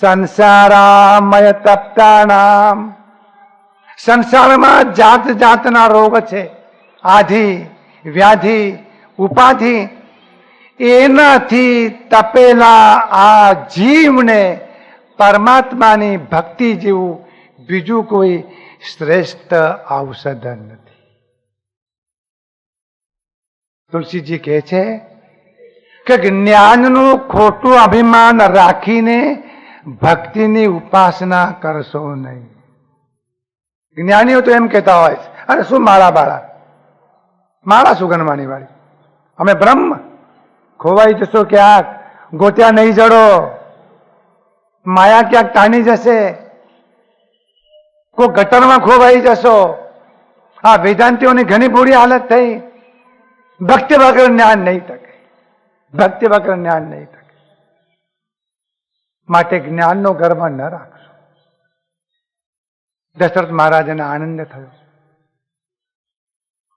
Speaker 1: संसारामय तप्तानाम, संसार में जात जातना रोग छे, आधि व्याधि उपाधि, एनाथी तपेला आ जीव ने परमात्मा नी भक्ति जेवू बीजू कोई श्रेष्ठ औषध नथी। तुलसी जी कहे छे कि ज्ञाननु खोटू अभिमान राखीने भक्तिनी उपासना करशो नहीं। ज्ञानीओ तो एम कहता होय अरे शू माळा बाळा, माळा सुगनवाणी वाली, अमे ब्रह्म खोवाई जशो क्यांक, गोत्या नहीं जड़ो, माया क्यांक ताणी जशे, को गटर में खोवाई जशो। आ वेदांतिओनी घणी बुरी हालत थई। भक्ति वगर ज्ञान नहीं टके, भक्ति वगर ज्ञान नहीं टके। माटे ज्ञान नो गर्व न राखशो। दशरथ महाराज ने आनंद थयो।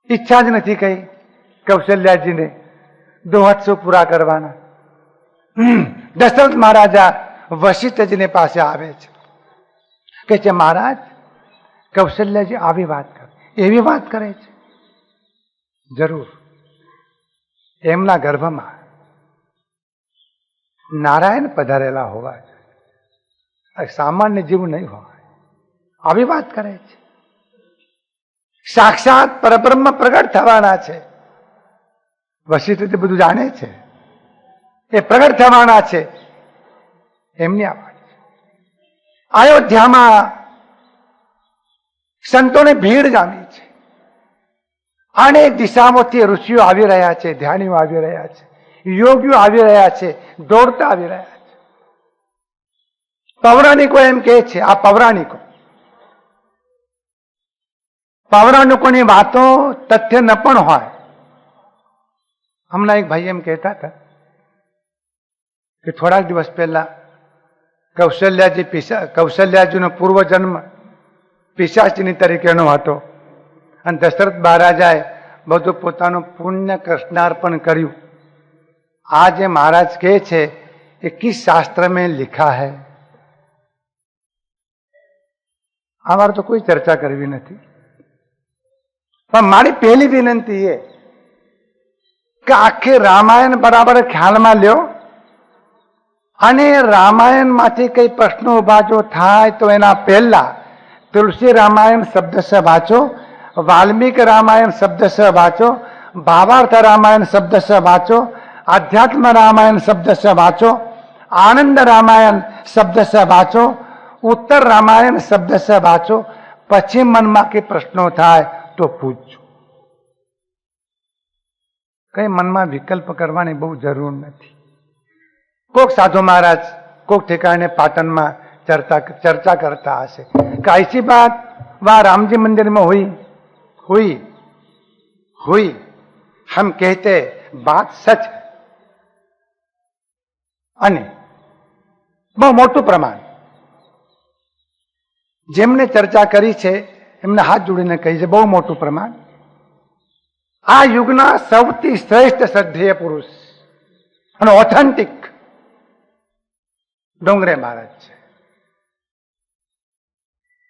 Speaker 1: इच्छा ज नथी कही कौशल्या जी ने दोहत्सो पूरा करवाना। दशरथ महाराजा वशिष्ठ जी ने पासे आवे छे, कहे छे महाराज कौशल्या जी आवी बात करे, एवी बात करे छे। जरूर एमना गर्भमां नारायण पधारेला होवा जोईए, सामान्य जीव नहीं होवा। आवी बात करे छे। साक्षात परब्रह्म प्रगट थवाना छे। वशिष्ठ जी बधुं जाणे छे, ए प्रगट थवाना छे, एमनी आ वात छे। अयोध्यामां संतोने भीड़ जामी छे। अनेक दिशाओथी ऋषिओ आवी रह्या छे, ध्यानीओ आवी रह्या छे, योगीओ आवी रह्या छे, दौड़ता आवी रह्या छे। પૌરાણિકો એમ કહે છે, આ પૌરાણિકોની વાતો તથ્ય ન પણ હોય. હમણાં એક ભાઈ એમ કહેતા હતા કે થોડાક દિવસ પહેલા કૌશલ્યાજીનો પૂર્વજન્મ પિશાચની તરીકેનો હતો અને દશરથ મહારાજાએ બધું પોતાનું પુણ્ય કૃષ્ણાર્પણ કર્યું. આ જે મહારાજ કહે છે એ કિસ શાસ્ત્ર में लिखा है? અમારે તો કોઈ ચર્ચા કરવી નથી, પણ મારી પહેલી વિનંતી એ કે આખી રામાયણ બરાબર ખ્યાલમાં લ્યો અને રામાયણમાંથી કઈ પ્રશ્નો ઉભા જો થાય તો એના પહેલા તુલસી રામાયણ શબ્દશ વાંચો, વાલ્મીકી રામાયણ શબ્દશ વાંચો, ભાવાર્થ રામાયણ શબ્દશ વાંચો, આધ્યાત્મ રામાયણ શબ્દશ વાંચો, આનંદ રામાયણ શબ્દશ વાંચો, ઉત્તર રામાયણ શબ્દશ વાંચો. પછી મનમાં કે પ્રશ્નો થાય તો પૂછજો. કઈ મનમાં વિકલ્પ કરવાની બહુ જરૂર નથી. કોક સાધુ મહારાજ કોક ઠેકાણે પાટણમાં चर्चा करता हसे कि ऐसी बात वहां राम जी मंदिर में हुई हम कहते बात सच है. અને બહુ મોટું પ્રમાણ જેમને ચર્ચા કરી છે એમને હાથ જોડીને કહી છે, બહુ મોટું પ્રમાણ આ યુગના સૌથી શ્રેષ્ઠ શ્રદ્ધેય પુરુષ અને ઓથેન્ટિક ડોંગરે મહારાજ છે.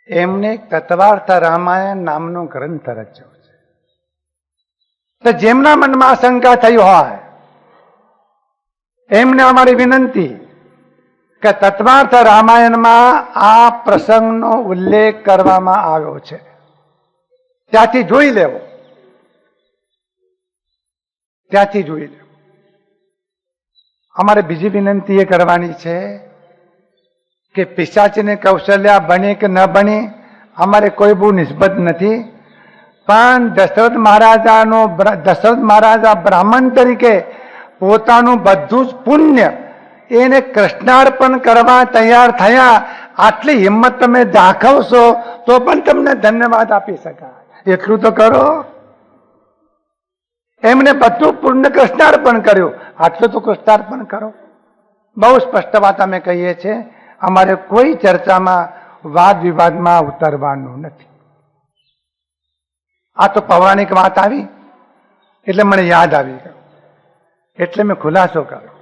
Speaker 1: એમને તત્વાર્થ રામાયણ નામનો ગ્રંથ રચ્યો છે. તો જેમના મનમાં શંકા થઈ હોય એમને અમારી વિનંતી કે તત્વાર્થ રામાયણમાં આ પ્રસંગનો ઉલ્લેખ કરવામાં આવ્યો છે, ત્યાંથી જોઈ લેવો. અમારે બીજી વિનંતી એ કરવાની છે કે પિશાચીને કૌશલ્યા બને કે ન બને અમારે કોઈ બહુ નિસ્બત નથી, પણ દશરથ મહારાજા બ્રાહ્મણ તરીકે પોતાનું બધું જ પુણ્ય એને કૃષ્ણાર્પણ કરવા તૈયાર થયા. આટલી હિંમત તમે દાખવશો તો પણ તમને ધન્યવાદ આપી શકાય. એટલું તો કરો. એમને બધું પુણ્ય કૃષ્ણાર્પણ કર્યું, આટલું તો કૃષ્ણાર્પણ કરો. બહુ સ્પષ્ટ વાત અમે કહીએ છીએ. અમારે કોઈ ચર્ચામાં વાદ વિવાદમાં ઉતરવાનું નથી. આ તો પૌરાણિક વાત આવી એટલે મને યાદ આવી ગયું, એટલે મેં ખુલાસો કર્યો.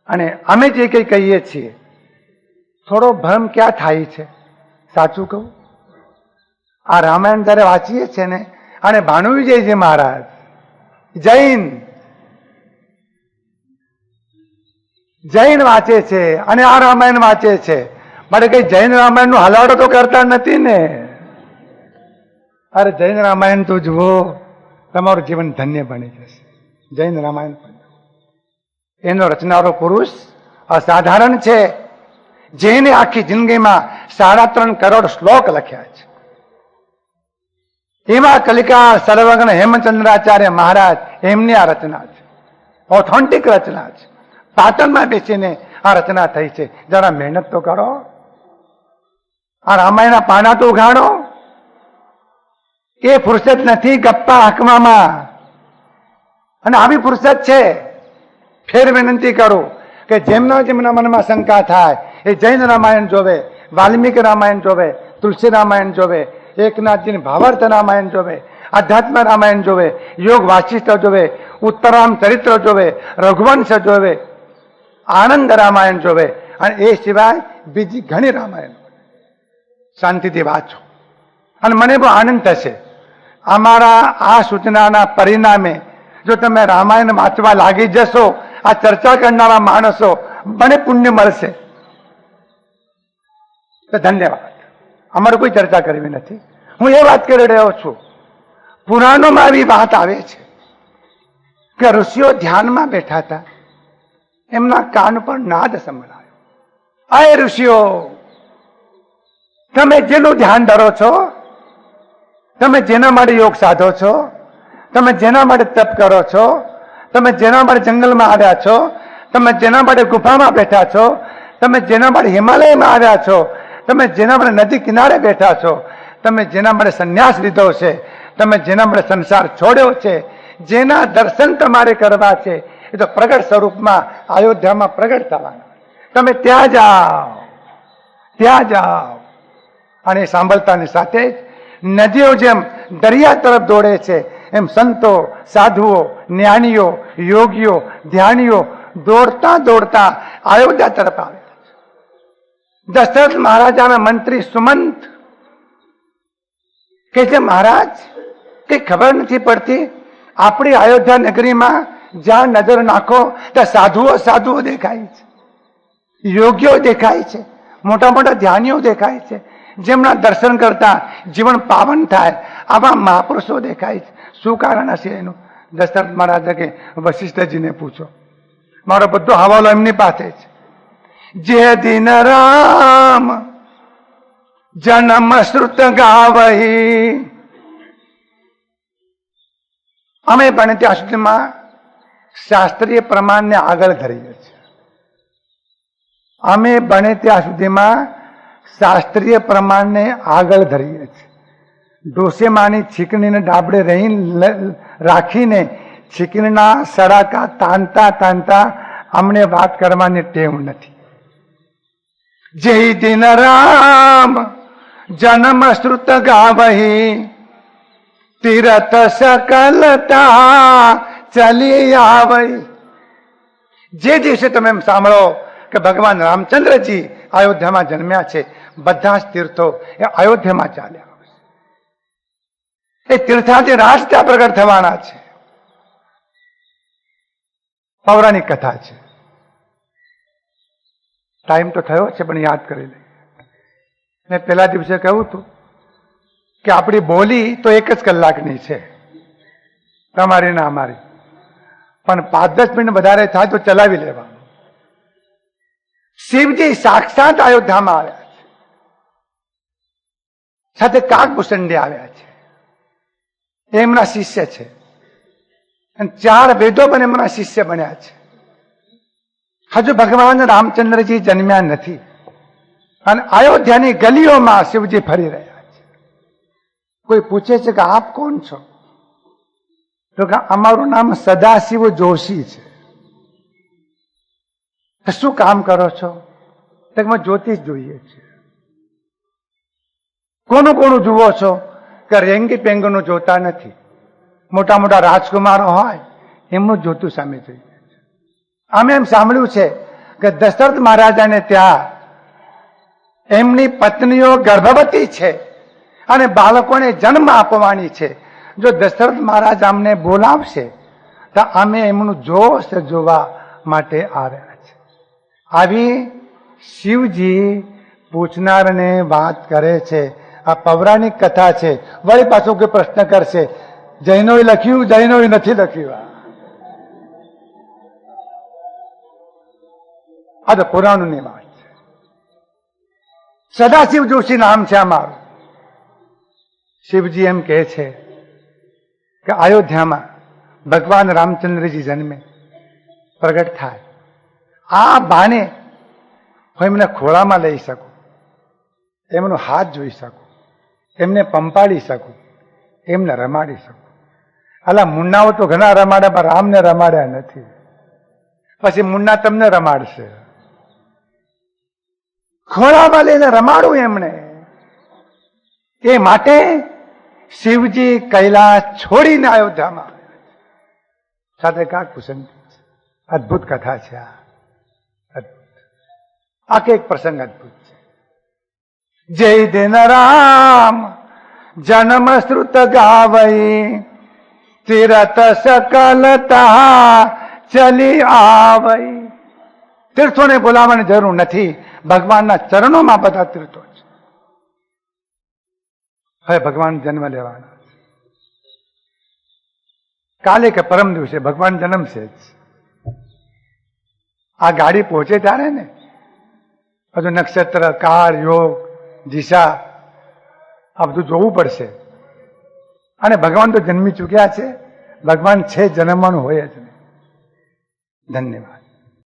Speaker 1: અને અમે જે કંઈ કહીએ છીએ થોડો ભ્રમ ક્યાં થાય છે, સાચું કહું, આ રામાયણ જયારે વાંચીએ છીએ ને, અને ભાનુ વિજયજી મહારાજ જૈન વાંચે છે અને આ રામાયણ વાંચે છે, મારે કઈ જૈન રામાયણ નો હલાડો તો કરતા નથી ને. અરે જૈન રામાયણ તો જુઓ, તમારું જીવન ધન્ય બની જશે. જૈન રામાયણ એનો રચનારો પુરુષ અસાધારણ છે, જેને આખી જિંદગીમાં 3.5 કરોડ શ્લોક લખ્યા છે. એમાં કલિકા સર્વગણ હેમચંદ્રાચાર્ય મહારાજ એમની આ રચના છે, ઓથેન્ટિક રચના છે. પાટણમાં બેસીને આ રચના થઈ છે. જરા મહેનત તો કરો, આ રામાયણના પાના તો ઉઘાડો. એ ફુરસત નથી ગપ્પા હાંકવામાં, અને આવી ફુરસત છે. ફેર વિનંતી કરું કે જેમના મનમાં શંકા થાય એ જૈન રામાયણ જોવે, વાલ્મીકી રામાયણ જોવે, તુલસી રામાયણ જોવે, એકનાથજીની ભાવાર્થ રામાયણ જોવે, આધ્યાત્મ રામાયણ જોવે, યોગ વાસિષ્ઠ જોવે, ઉત્તરામ ચરિત્ર જોવે, રઘુવંશ જોવે, આનંદ રામાયણ જોવે, અને એ સિવાય બીજી ઘણી રામાયણ શાંતિથી વાંચો. અને મને બહુ આનંદ થશે અમારા આ સૂચનાના પરિણામે જો તમે રામાયણ વાંચવા લાગી જશો. આ ચર્ચા કરનારા માણસો મને પુણ્ય મળશે. તો ધન્યવાદ. અમારે કોઈ ચર્ચા કરવી નથી. હું એ વાત કરી રહ્યો છું, પુરાણોમાં આવી વાત આવે છે કે ઋષિઓ ધ્યાનમાં બેઠા હતા, એમના કાન પર નાદ સંભળાયો. આ ઋષિઓ, તમે જેનું ધ્યાન ધરો છો, તમે જેના માટે યોગ સાધો છો, તમે જેના માટે તપ કરો છો, તમે જેના માટે જંગલમાં આવ્યા છો, તમે જેના માટે ગુફામાં બેઠા છો, તમે જેના માટે હિમાલયમાં આવ્યા છો, તમે જેના માટે નદી કિનારે બેઠા છો, તમે જેના માટે સંન્યાસ લીધો છે, તમે જેના માટે સંસાર છોડ્યો છે, જેના દર્શન તમારે કરવા છે, એ તો પ્રગટ સ્વરૂપમાં અયોધ્યામાં પ્રગટ થવાના. તમે ત્યાં જાઓ, ત્યાં જાઓ. અને સાંભળતાની સાથે જ નદીઓ જેમ દરિયા તરફ દોડે છે, એમ સંતો, સાધુઓ, જ્ઞાનીઓ, યોગીઓ, ધ્યાનીઓ દોડતા દોડતા અયોધ્યા તરફ આવે. દશરથ મહારાજાના મંત્રી સુમંત કે છે, મહારાજ કઈ ખબર નથી પડતી, આપણી અયોધ્યા નગરીમાં જ્યાં નજર નાખો ત્યાં સાધુઓ સાધુઓ દેખાય છે, યોગીઓ દેખાય છે, મોટા મોટા ધ્યાનીઓ દેખાય છે, જેમના દર્શન કરતા જીવન પાવન થાય આવા મહાપુરુષો દેખાય છે. શું કારણ હશે એનું? દશરથ મહારાજા કે વશિષ્ઠજીને પૂછો, મારો બધો હવાલો એમની પાસે છે. જે દિન રામ જન્મ શ્રુત ગાવહી. અમે પણ ત્યાં સુધીમાં શાસ્ત્રીય પ્રમાણને આગળ ધરીએ છીએ. અમે બને ત્યાં સુધીમાં શાસ્ત્રીય પ્રમાણને આગળ ધરીએ છીએ. ડોસેમાની છીકણીને ડાબડે રાખીને છીકણીના સડાકા તાનતા તાનતા અમને વાત કરવાની ટેવ નથી. જય દિન રામ જન્મ શ્રુત ગાવહી, તીરથ સકલતા ચલી આવઈ. જે દિવસે તમે એમ સાંભળો કે ભગવાન રામચંદ્રજી અયોધ્યામાં જન્મ્યા છે, બધા જ તીર્થો એ અયોધ્યામાં ચાલ્યા. એ તીર્થાથી રાજ ત્યાં પ્રગટ થવાના છે. પૌરાણિક કથા છે. ટાઈમ તો થયો છે પણ યાદ કરી લઈએ. મેં પહેલા દિવસે કહ્યું હતું કે આપણી બોલી તો 1 જ કલાકની છે, તમારી ના અમારી, પણ 5-10 મિનિટ વધારે થાય તો ચલાવી લેવાનું. શિવજી સાક્ષાત અયોધ્યામાં આવ્યા છે, સાથે કાકભૂષણજી આવ્યા છે, એમના શિષ્ય છે, અને 4 વેદો પણ એમના શિષ્ય બન્યા છે. હજુ ભગવાન રામચંદ્રજી જન્મ્યા નથી અને અયોધ્યાની ગલીઓમાં શિવજી ફરી રહ્યા છે. કોઈ પૂછે છે કે આપ કોણ છો? તો કે અમારું નામ સદાશિવ જોશી છે. શું કામ કરો છો? તો અમે જ્યોતિષ જોઈએ છે. કોનું કોનું જુઓ છો? કે રેંગી પેંગોનું જોતા નથી, મોટા મોટા રાજકુમારો હોય એમનું જોતું સામે જોઈએ. અમે એમ સાંભળ્યું છે કે દશરથ મહારાજાને ત્યાં એમની પત્નીઓ ગર્ભવતી છે અને બાળકોને જન્મ આપવાની છે. જો દશરથ મહારાજ અમને બોલાવશે તો અમે એમનું જોશ જોવા માટે આવ્યા છે. આવી શિવજી પૂછનારને વાત કરે છે. આ પૌરાણિક કથા છે. વળી પાછો કોઈ પ્રશ્ન કરશે, જૈનોએ લખ્યું, જૈનોએ નથી લખ્યું. આ તો પુરાણોની વાત છે. સદાશિવ જોશી નામ છે અમારું. શિવજી એમ કહે છે કે અયોધ્યામાં ભગવાન રામચંદ્રજી જન્મે, પ્રગટ થાય, આ બાને હું એમને ખોળામાં લઈ શકું, એમનો હાથ જોઈ શકું, એમને પંપાડી શકું, એમને રમાડી શકું. અલા મુન્નાઓ તો ઘણા રમાડ્યા પણ રામને રમાડ્યા નથી. પછી મુન્ના તમને રમાડશે. ખોળામાં લઈને રમાડું એમને. એ માટે શિવજી કૈલાસ છોડીને અયોધ્યામાં સાથે કાકભૂષણ. અદભુત કથા છે આ, અદભુત. આખે એક પ્રસંગ અદભુત છે. જય દિન રામ જન્મ શ્રુત ગાવઈ, તીરથ સકલતા ચલી આવઈ. તીર્થોને બોલાવવાની જરૂર નથી, ભગવાનના ચરણોમાં બધા તીર્થો છે. હવે ભગવાન જન્મ લેવાના છે. કાલે કે પરમ દિવસે ભગવાન જન્મશે જ. આ ગાડી પહોંચે ત્યારે ને હજુ નક્ષત્ર, કાળ, યોગ, દિશા આ બધું જોવું પડશે. અને ભગવાન તો જન્મી ચૂક્યા છે. ભગવાન છે, જન્મવાનું હોય જ નહીં. ધન્યવાદ.